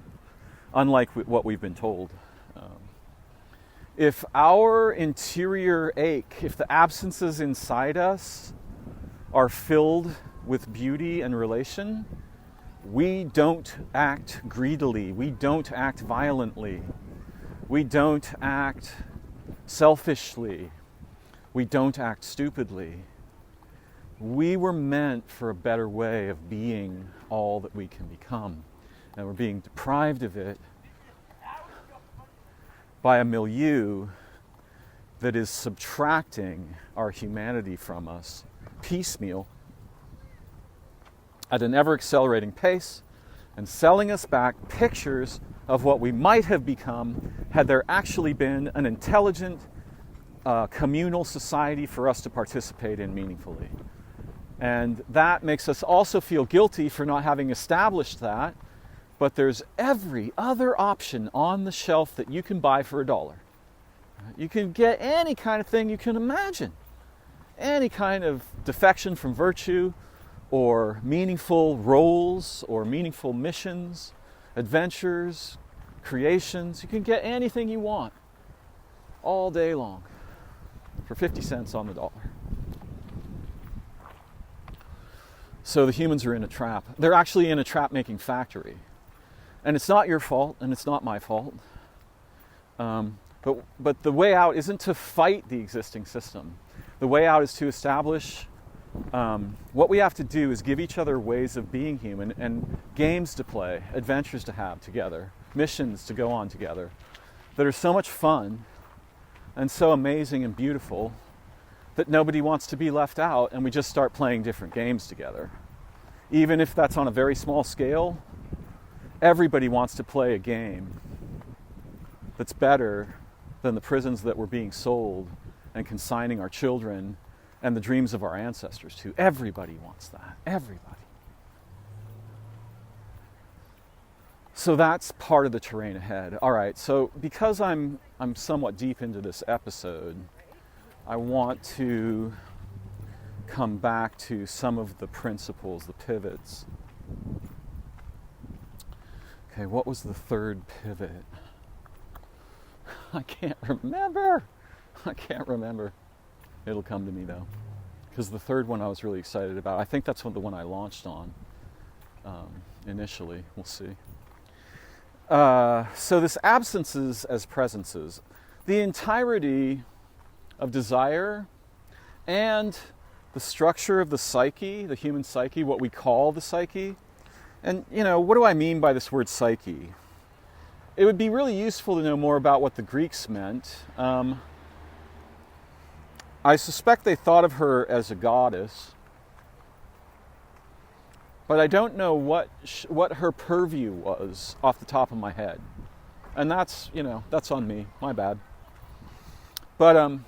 unlike what we've been told. If our interior ache, if the absences inside us are filled with beauty and relation, we don't act greedily, we don't act violently, we don't act selfishly, we don't act stupidly. We were meant for a better way of being all that we can become, and we're being deprived of it by a milieu that is subtracting our humanity from us piecemeal at an ever-accelerating pace and selling us back pictures of what we might have become had there actually been an intelligent communal society for us to participate in meaningfully. And that makes us also feel guilty for not having established that, but there's every other option on the shelf that you can buy for $1. You can get any kind of thing you can imagine. Any kind of defection from virtue, or meaningful roles, or meaningful missions, adventures, creations. You can get anything you want all day long for 50 cents on the dollar. So the humans are in a trap. They're actually in a trap-making factory. And it's not your fault, and it's not my fault. But the way out isn't to fight the existing system. The way out is to establish what we have to do is give each other ways of being human and games to play, adventures to have together, missions to go on together that are so much fun and so amazing and beautiful that nobody wants to be left out, and we just start playing different games together. Even if that's on a very small scale, everybody wants to play a game that's better than the prisons that we're being sold and consigning our children and the dreams of our ancestors to. Everybody wants that. Everybody. So that's part of the terrain ahead. All right, so because I'm somewhat deep into this episode, I want to come back to some of the principles, the pivots. Okay, what was the third pivot? I can't remember. It'll come to me though. Because the third one I was really excited about. I think that's the one I launched on initially. We'll see. So this absences as presences. The entirety of desire and the structure of the psyche, the human psyche, what we call the psyche. And, what do I mean by this word psyche? It would be really useful to know more about what the Greeks meant. I suspect they thought of her as a goddess. but I don't know what her purview was off the top of my head. And that's, that's on me, my bad. But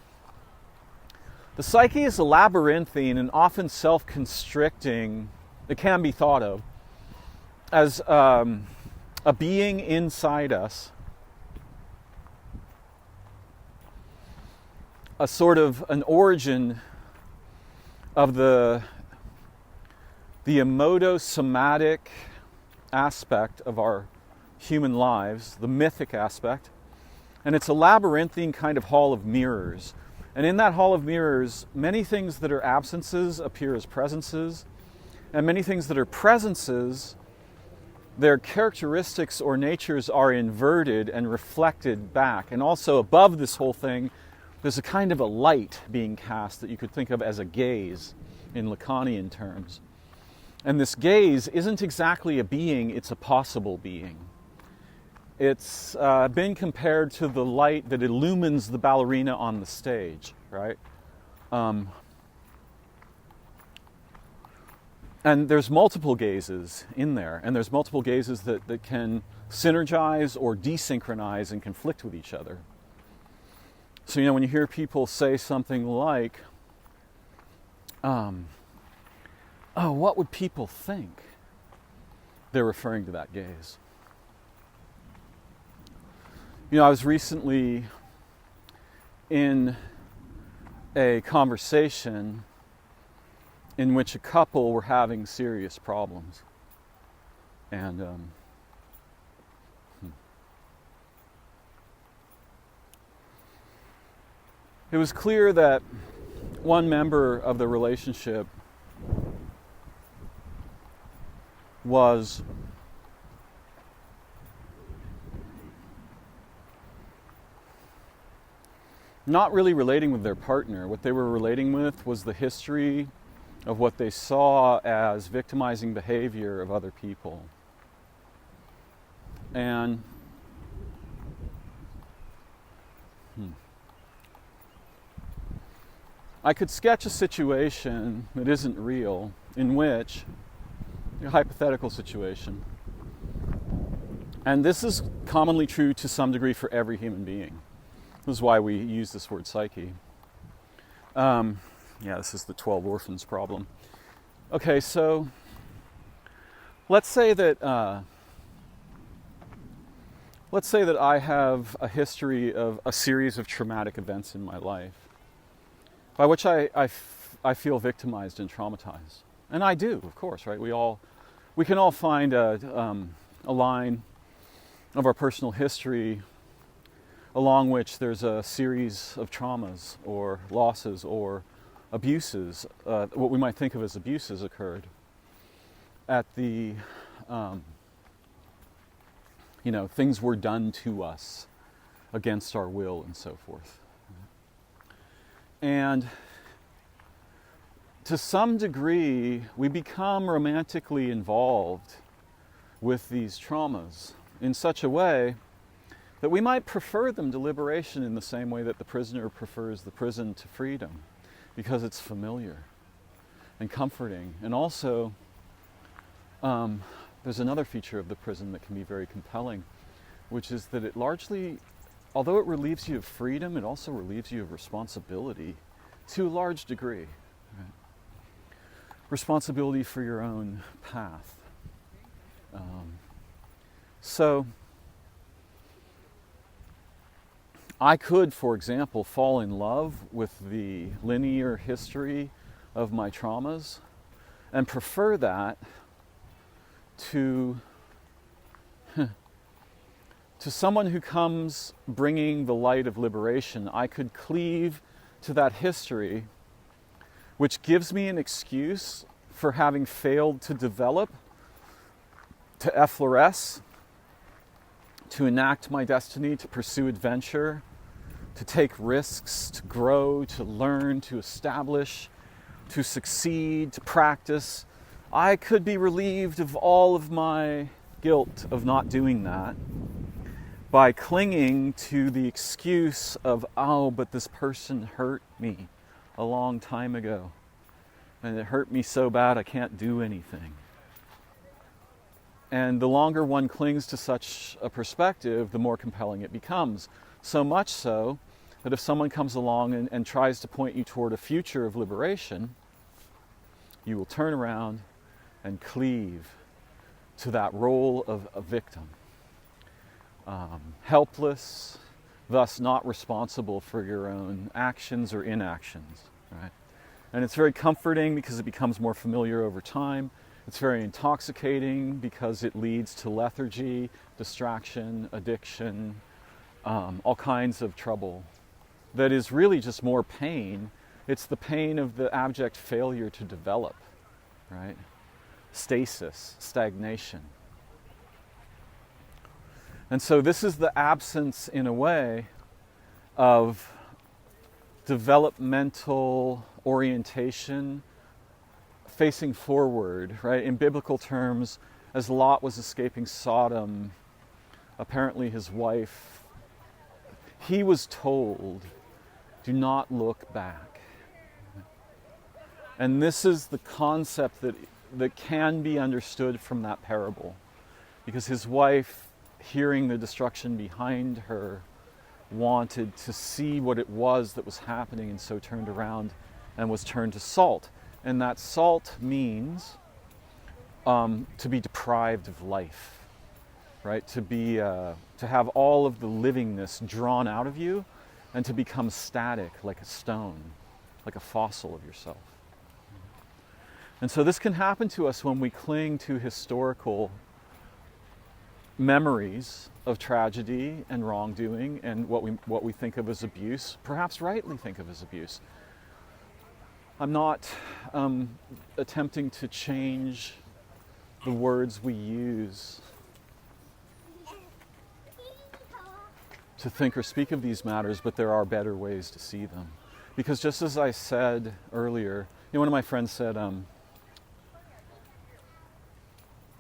the psyche is a labyrinthine and often self-constricting. It can be thought of as a being inside us, a sort of an origin of the emotosomatic aspect of our human lives, the mythic aspect. And it's a labyrinthine kind of hall of mirrors. And in that hall of mirrors, many things that are absences appear as presences, and many things that are presences, their characteristics or natures are inverted and reflected back. And also above this whole thing, there's a kind of a light being cast that you could think of as a gaze in Lacanian terms. And this gaze isn't exactly a being, it's a possible being. It's been compared to the light that illumines the ballerina on the stage, right? And there's multiple gazes in there, and there's multiple gazes that can synergize or desynchronize and conflict with each other. So, when you hear people say something like, oh, what would people think? They're referring to that gaze. I was recently in a conversation in which a couple were having serious problems. And it was clear that one member of the relationship was not really relating with their partner. What they were relating with was the history of what they saw as victimizing behavior of other people. And I could sketch a situation that isn't real, in which, a hypothetical situation, and this is commonly true to some degree for every human being. This is why we use this word psyche. This is the 12 orphans problem. Okay, so let's say that I have a history of a series of traumatic events in my life, by which I feel victimized and traumatized, and I do, of course, right? We can all find a line of our personal history along which there's a series of traumas or losses or abuses, what we might think of as abuses occurred at the, things were done to us against our will and so forth. And to some degree, we become romantically involved with these traumas in such a way that we might prefer them to liberation in the same way that the prisoner prefers the prison to freedom, because it's familiar and comforting. And also, there's another feature of the prison that can be very compelling, which is that it largely, although it relieves you of freedom, it also relieves you of responsibility to a large degree. Right? Responsibility for your own path. So I could, for example, fall in love with the linear history of my traumas and prefer that to someone who comes bringing the light of liberation. I could cleave to that history, which gives me an excuse for having failed to develop, to effloresce, to enact my destiny, to pursue adventure, to take risks, to grow, to learn, to establish, to succeed, to practice. I could be relieved of all of my guilt of not doing that by clinging to the excuse of, oh, but this person hurt me a long time ago, and it hurt me so bad I can't do anything. And the longer one clings to such a perspective, the more compelling it becomes. So much so that if someone comes along and tries to point you toward a future of liberation, you will turn around and cleave to that role of a victim. Helpless, thus not responsible for your own actions or inactions, right? And it's very comforting because it becomes more familiar over time. It's very intoxicating because it leads to lethargy, distraction, addiction, all kinds of trouble. That is really just more pain. It's the pain of the abject failure to develop, right? Stasis, stagnation. And so this is the absence, in a way, of developmental orientation facing forward, right? In biblical terms, as Lot was escaping Sodom, apparently his wife, he was told, do not look back. And this is the concept that can be understood from that parable. Because his wife, hearing the destruction behind her, wanted to see what it was that was happening, and so turned around and was turned to salt. And that salt means to be deprived of life, right? To have all of the livingness drawn out of you and to become static like a stone, like a fossil of yourself. And so this can happen to us when we cling to historical memories of tragedy and wrongdoing and what we think of as abuse, perhaps rightly think of as abuse. I'm not attempting to change the words we use to think or speak of these matters, but there are better ways to see them. Because just as I said earlier, one of my friends said,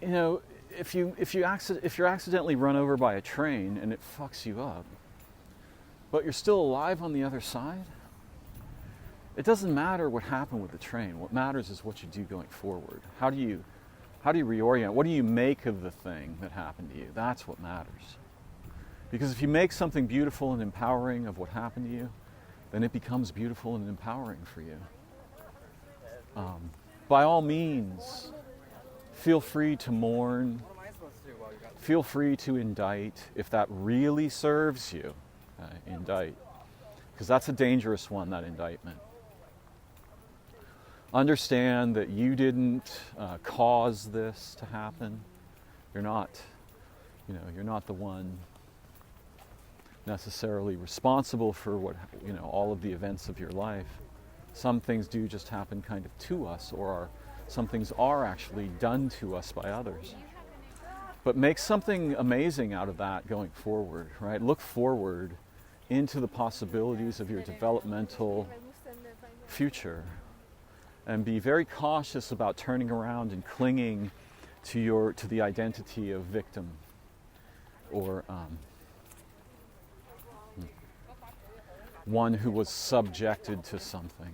if you're accidentally run over by a train and it fucks you up, but you're still alive on the other side, it doesn't matter what happened with the train. What matters is what you do going forward. How do you reorient? What do you make of the thing that happened to you? That's what matters. Because if you make something beautiful and empowering of what happened to you, then it becomes beautiful and empowering for you. By all means, feel free to mourn. Feel free to indict if that really serves you. Indict. Because that's a dangerous one, that indictment. Understand that you didn't cause this to happen. You're not the one necessarily responsible for all of the events of your life. Some things do just happen kind of to us, or some things are actually done to us by others. But make something amazing out of that going forward, right? Look forward into the possibilities of your developmental future. And be very cautious about turning around and clinging to the identity of victim or one who was subjected to something.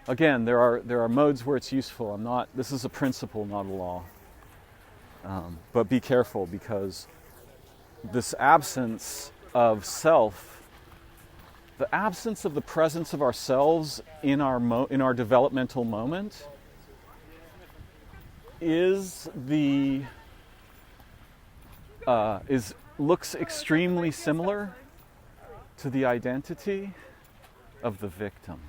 Again, there are modes where it's useful. This is a principle, not a law. But be careful, because this absence of self, the absence of the presence of ourselves in our developmental moment looks extremely similar to the identity of the victim.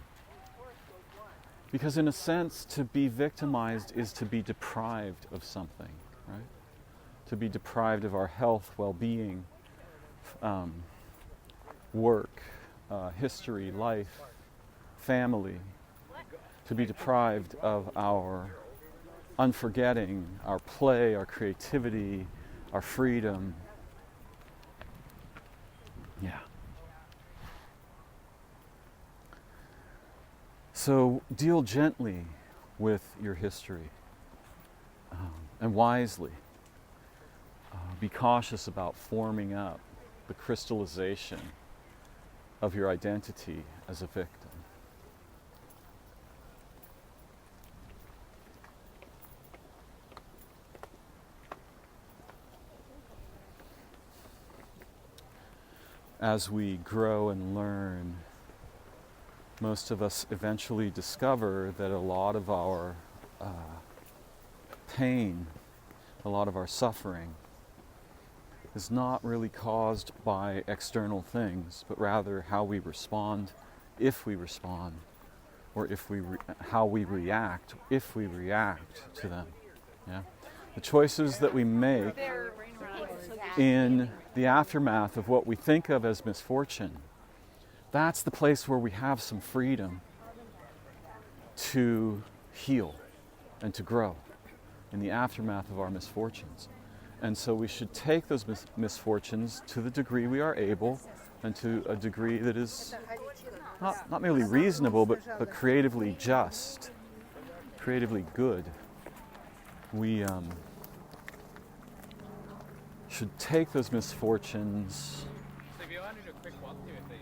Because in a sense, to be victimized is to be deprived of something, right? To be deprived of our health, well-being, work, history, life, family, to be deprived of our unforgetting, our play, our creativity, our freedom. Yeah. So deal gently with your history and wisely. Be cautious about forming up the crystallization of your identity as a victim. as we grow and learn, most of us eventually discover that a lot of our pain, a lot of our suffering, is not really caused by external things, but rather how we respond, if we respond, or how we react, if we react to them. Yeah? The choices that we make in the aftermath of what we think of as misfortune, that's the place where we have some freedom to heal and to grow in the aftermath of our misfortunes. And so we should take those misfortunes to the degree we are able, and to a degree that is not merely reasonable, but creatively just, creatively good. We should take those misfortunes So if you want to do a quick walkthrough of the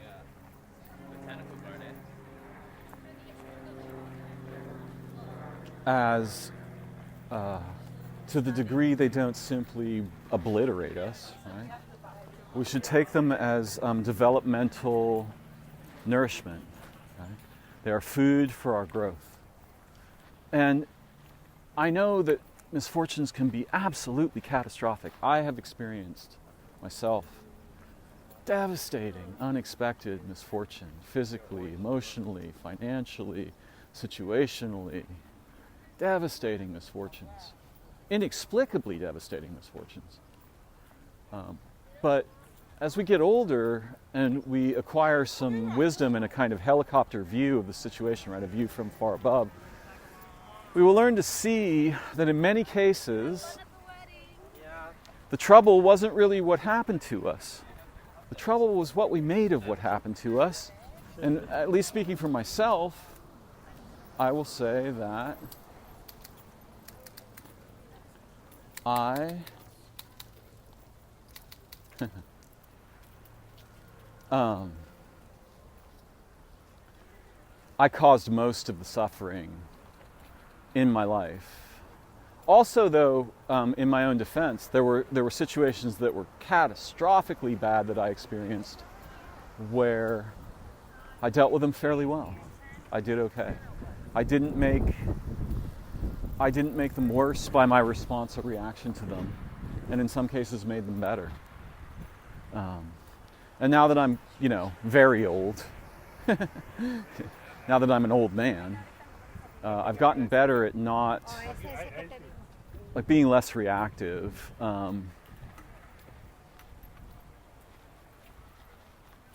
botanical garden. as to the degree they don't simply obliterate us, right? We should take them as developmental nourishment. Right? They are food for our growth. And I know that misfortunes can be absolutely catastrophic. I have experienced myself devastating, unexpected misfortune, physically, emotionally, financially, situationally. Devastating misfortunes. Inexplicably devastating misfortunes. But as we get older and we acquire some wisdom and a kind of helicopter view of the situation, right, a view from far above, we will learn to see that in many cases, the trouble wasn't really what happened to us. The trouble was what we made of what happened to us. And at least speaking for myself, I will say that I caused most of the suffering in my life. Also, though, in my own defense, there were situations that were catastrophically bad that I experienced where I dealt with them fairly well. I did okay. I didn't make them worse by my response or reaction to them, and in some cases made them better. And now that I'm, very old, now that I'm an old man, I've gotten better at not, like, being less reactive.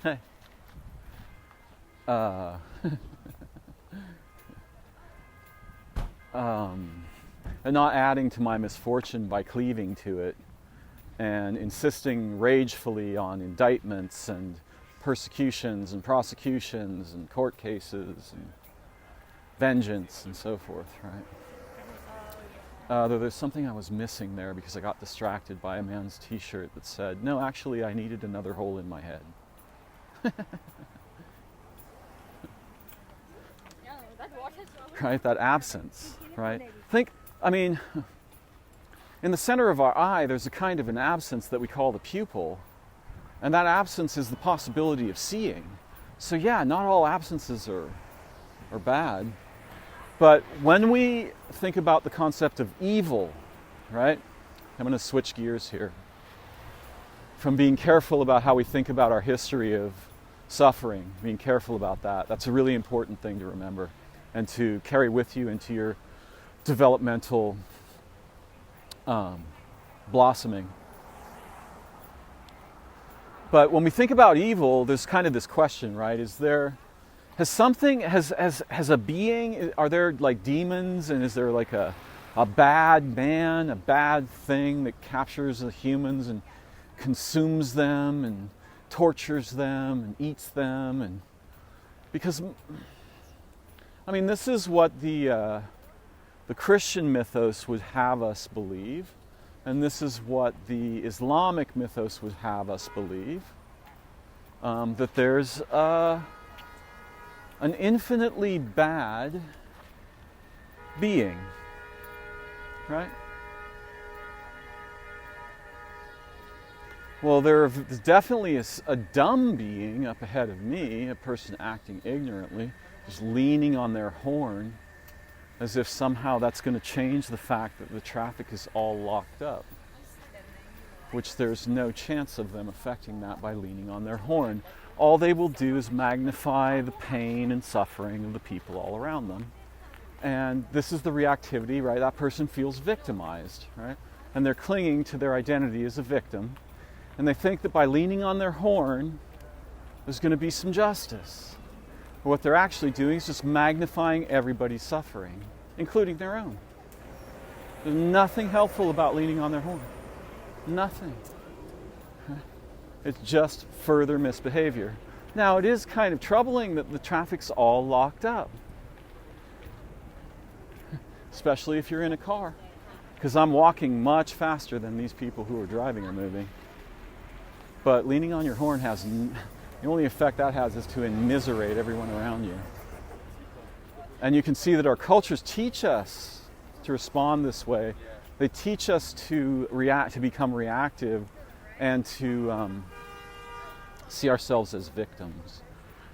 Hey. And not adding to my misfortune by cleaving to it and insisting ragefully on indictments and persecutions and prosecutions and court cases and vengeance and so forth, right? Though there's something I was missing there because I got distracted by a man's t-shirt that said, "No, actually I needed another hole in my head." Right, that absence, right? In the center of our eye, there's a kind of an absence that we call the pupil, and that absence is the possibility of seeing. So yeah, not all absences are bad, but when we think about the concept of evil, right? I'm going to switch gears here from being careful about how we think about our history of suffering, being careful about that. That's a really important thing to remember and to carry with you into your developmental blossoming. But when we think about evil, there's kind of this question, right? Has a being, are there like demons, and is there like a bad man, a bad thing that captures the humans and consumes them and tortures them and eats them? And because this is what the Christian mythos would have us believe, and this is what the Islamic mythos would have us believe, that there's an infinitely bad being, right? Well, there's definitely a dumb being up ahead of me, a person acting ignorantly, just leaning on their horn as if somehow that's going to change the fact that the traffic is all locked up, which there's no chance of them affecting that by leaning on their horn. All they will do is magnify the pain and suffering of the people all around them. And this is the reactivity, right? That person feels victimized, right? And they're clinging to their identity as a victim. And they think that by leaning on their horn, there's going to be some justice. But what they're actually doing is just magnifying everybody's suffering, including their own. There's nothing helpful about leaning on their horn. Nothing. It's just further misbehavior. Now, it is kind of troubling that the traffic's all locked up. Especially if you're in a car. Because I'm walking much faster than these people who are driving are moving. But leaning on your horn has, the only effect that has is to immiserate everyone around you. And you can see that our cultures teach us to respond this way. They teach us to react, to become reactive, and to see ourselves as victims.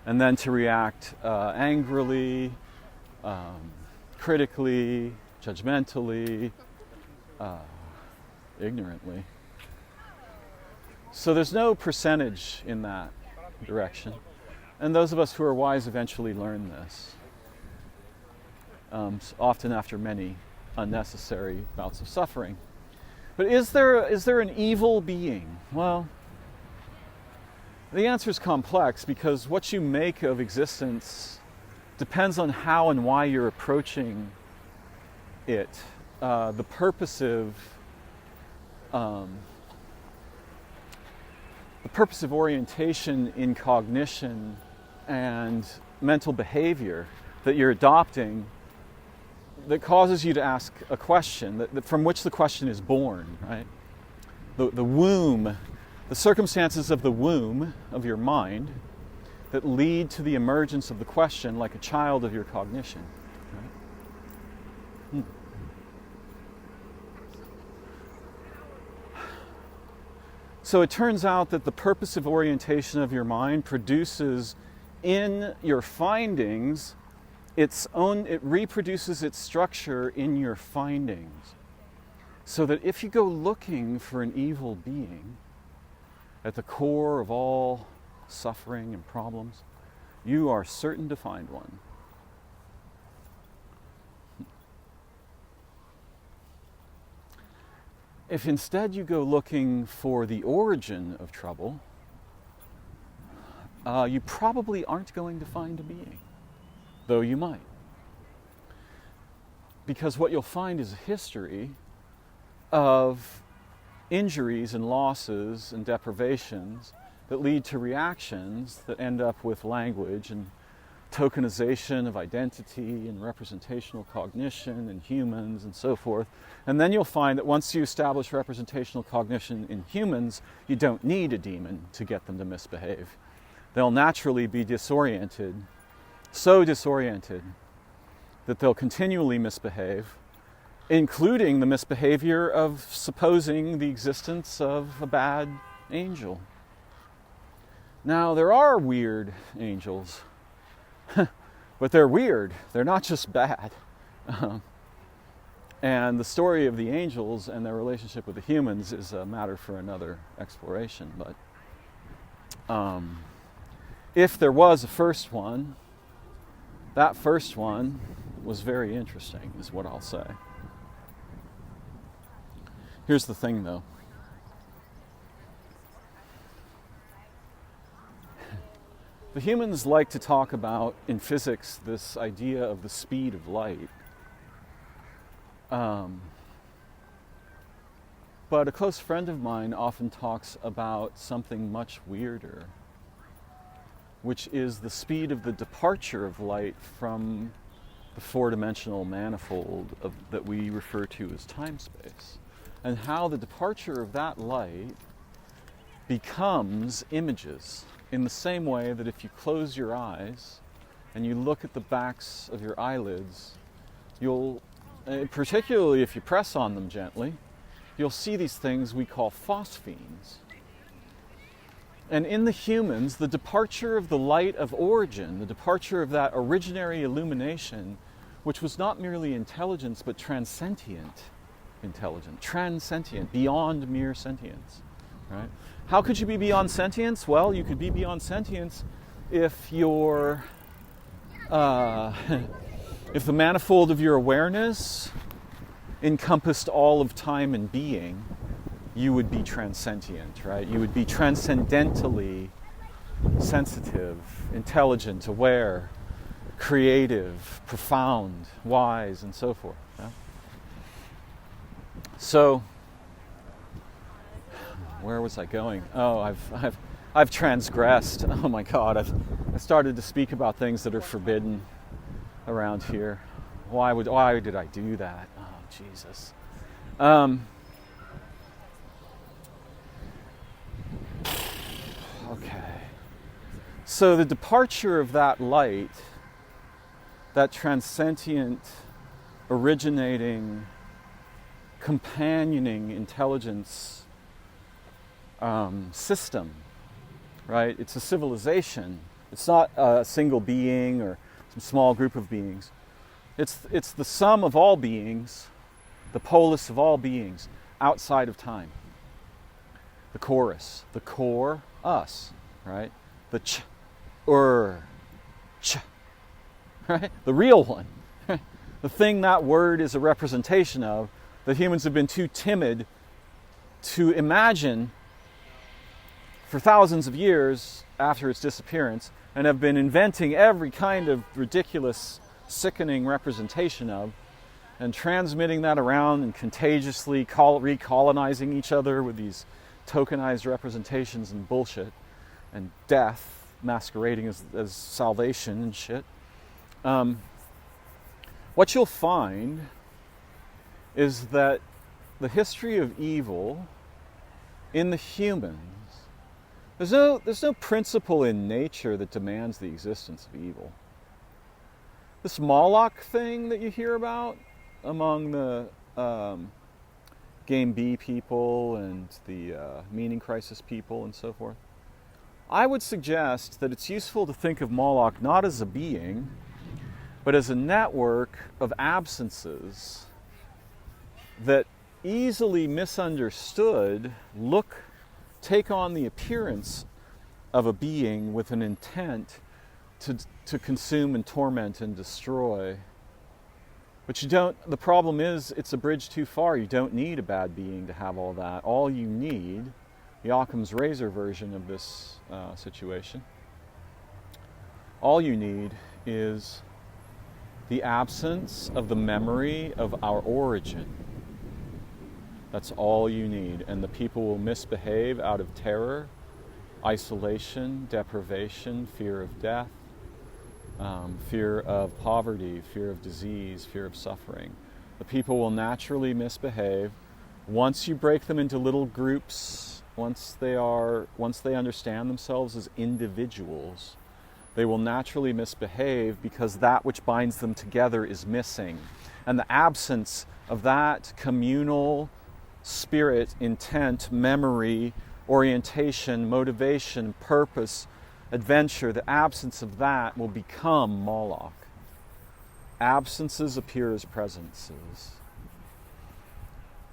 And then to react angrily, critically, judgmentally, ignorantly. So there's no percentage in that direction. And those of us who are wise eventually learn this, often after many unnecessary bouts of suffering. But is there an evil being? Well, the answer is complex, because what you make of existence depends on how and why you're approaching it. The purposive orientation in cognition and mental behavior that you're adopting that causes you to ask a question, that from which the question is born, right? The womb, the circumstances of the womb of your mind that lead to the emergence of the question, like a child of your cognition. Right? So it turns out that the purposive orientation of your mind produces in your findings it reproduces its structure in your findings. So that if you go looking for an evil being at the core of all suffering and problems, you are certain to find one. If instead you go looking for the origin of trouble, you probably aren't going to find a being, though you might. Because what you'll find is a history of injuries and losses and deprivations that lead to reactions that end up with language and tokenization of identity and representational cognition in humans and so forth. And then you'll find that once you establish representational cognition in humans, you don't need a demon to get them to misbehave. They'll naturally be disoriented, so disoriented that they'll continually misbehave, including the misbehavior of supposing the existence of a bad angel. Now, there are weird angels, but they're weird. They're not just bad. And the story of the angels and their relationship with the humans is a matter for another exploration. But if there was a first one, that first one was very interesting, is what I'll say. Here's the thing, though. The humans like to talk about, in physics, this idea of the speed of light. But a close friend of mine often talks about something much weirder, which is the speed of the departure of light from the four-dimensional manifold that we refer to as time-space, and how the departure of that light becomes images in the same way that if you close your eyes and you look at the backs of your eyelids, you'll, particularly if you press on them gently, you'll see these things we call phosphenes. And in the humans, the departure of the light of origin, the departure of that originary illumination, which was not merely intelligence, but transcendent intelligence, transcendent, beyond mere sentience, right? How could you be beyond sentience? Well, you could be beyond sentience if your, if the manifold of your awareness encompassed all of time and being, you would be transcendent, right? You would be transcendentally sensitive, intelligent, aware, creative, profound, wise, and so forth. Yeah? So, where was I going? Oh, I've transgressed. Oh my God, I started to speak about things that are forbidden around here. Why did I do that? Oh, Jesus. Okay. So the departure of that light, that transcendent, originating, companioning intelligence system, right? It's a civilization. It's not a single being or some small group of beings. It's the sum of all beings, the polis of all beings, outside of time. The chorus, the core, us, right? The ch, ch, right? The real one. The thing that word is a representation of, that humans have been too timid to imagine for thousands of years after its disappearance, and have been inventing every kind of ridiculous, sickening representation of, and transmitting that around and contagiously recolonizing each other with these tokenized representations and bullshit, and death masquerading as salvation and shit. What you'll find is that the history of evil in the humans, there's no principle in nature that demands the existence of evil. This Moloch thing that you hear about among the Game B people and the meaning crisis people and so forth, I would suggest that it's useful to think of Moloch not as a being, but as a network of absences that easily misunderstood take on the appearance of a being with an intent to consume and torment and destroy. But the problem is it's a bridge too far. You don't need a bad being to have all that. All you need, the Occam's razor version of this situation, all you need is the absence of the memory of our origin. That's all you need. And the people will misbehave out of terror, isolation, deprivation, fear of death, fear of poverty, fear of disease, fear of suffering. The people will naturally misbehave. Once you break them into little groups, once they understand themselves as individuals, they will naturally misbehave because that which binds them together is missing. And the absence of that communal spirit, intent, memory, orientation, motivation, purpose, adventure, the absence of that will become Moloch. Absences appear as presences.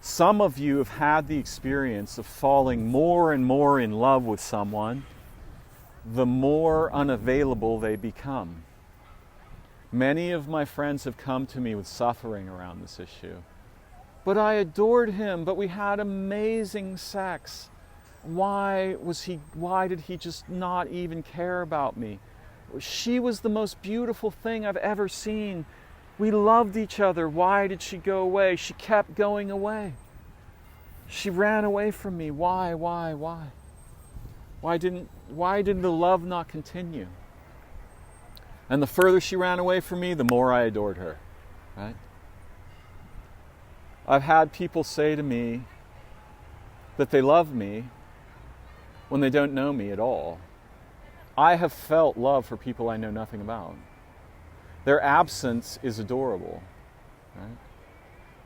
Some of you have had the experience of falling more and more in love with someone the more unavailable they become. Many of my friends have come to me with suffering around this issue. But I adored him, but we had amazing sex. Why did he just not even care about me? She was the most beautiful thing I've ever seen. We loved each other. Why did she go away? She kept going away. She ran away from me. Why? Why didn't the love not continue? And the further she ran away from me, the more I adored her. Right? I've had people say to me that they love me when they don't know me at all. I have felt love for people I know nothing about. Their absence is adorable. Right?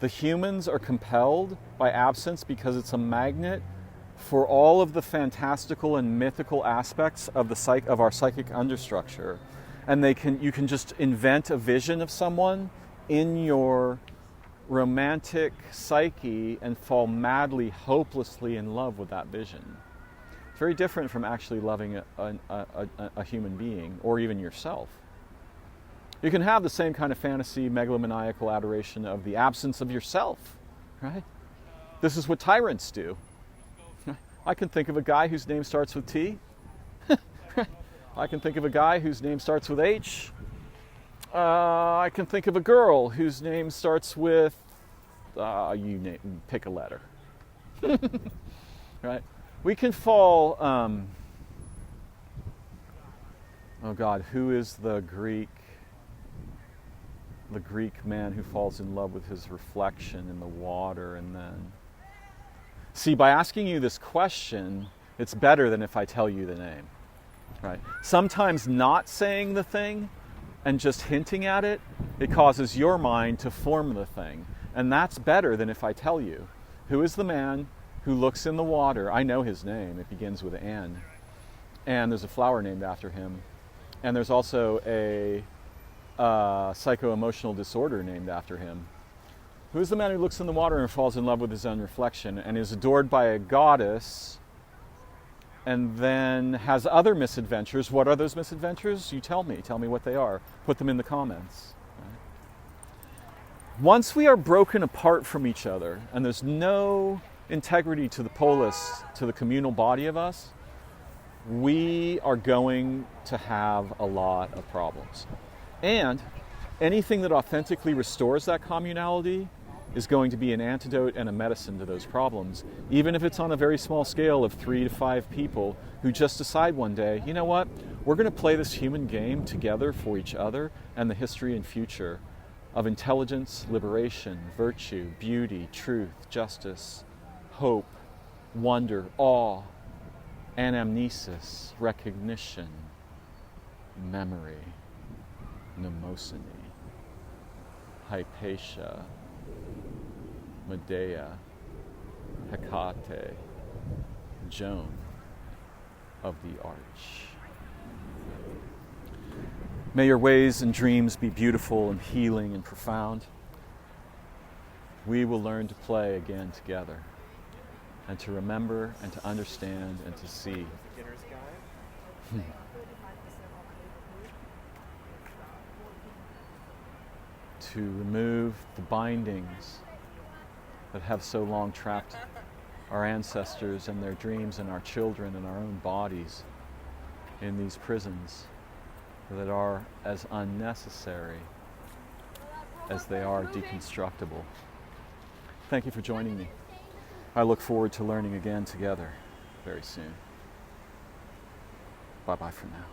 The humans are compelled by absence because it's a magnet for all of the fantastical and mythical aspects of of our psychic understructure, and you can just invent a vision of someone in your romantic psyche and fall madly, hopelessly in love with that vision. It's very different from actually loving a human being or even yourself. You can have the same kind of fantasy, megalomaniacal adoration of the absence of yourself, right? This is what tyrants do. I can think of a guy whose name starts with T. I can think of a guy whose name starts with H. I can think of a girl whose name starts with, pick a letter. Right? We can fall, oh God, who is the Greek man who falls in love with his reflection in the water and then... See, by asking you this question, it's better than if I tell you the name, right? Sometimes not saying the thing and just hinting at it, it causes your mind to form the thing. And that's better than if I tell you. Who is the man who looks in the water? I know his name. It begins with N. And there's a flower named after him. And there's also a psycho-emotional disorder named after him. Who is the man who looks in the water and falls in love with his own reflection and is adored by a goddess and then has other misadventures? What are those misadventures? You tell me. Tell me what they are. Put them in the comments. Right? Once we are broken apart from each other and there's no integrity to the polis, to the communal body of us, we are going to have a lot of problems. And anything that authentically restores that communality is going to be an antidote and a medicine to those problems, even if it's on a very small scale of 3 to 5 people who just decide one day, you know what, we're going to play this human game together for each other and the history and future of intelligence, liberation, virtue, beauty, truth, justice, hope, wonder, awe, anamnesis, recognition, memory, mnemosiny, Hypatia, Medea, Hecate, Joan of the Arch. May your ways and dreams be beautiful and healing and profound. We will learn to play again together and to remember and to understand and to see. To remove the bindings that have so long trapped our ancestors and their dreams and our children and our own bodies in these prisons that are as unnecessary as they are deconstructible. Thank you for joining me. I look forward to learning again together very soon. Bye-bye for now.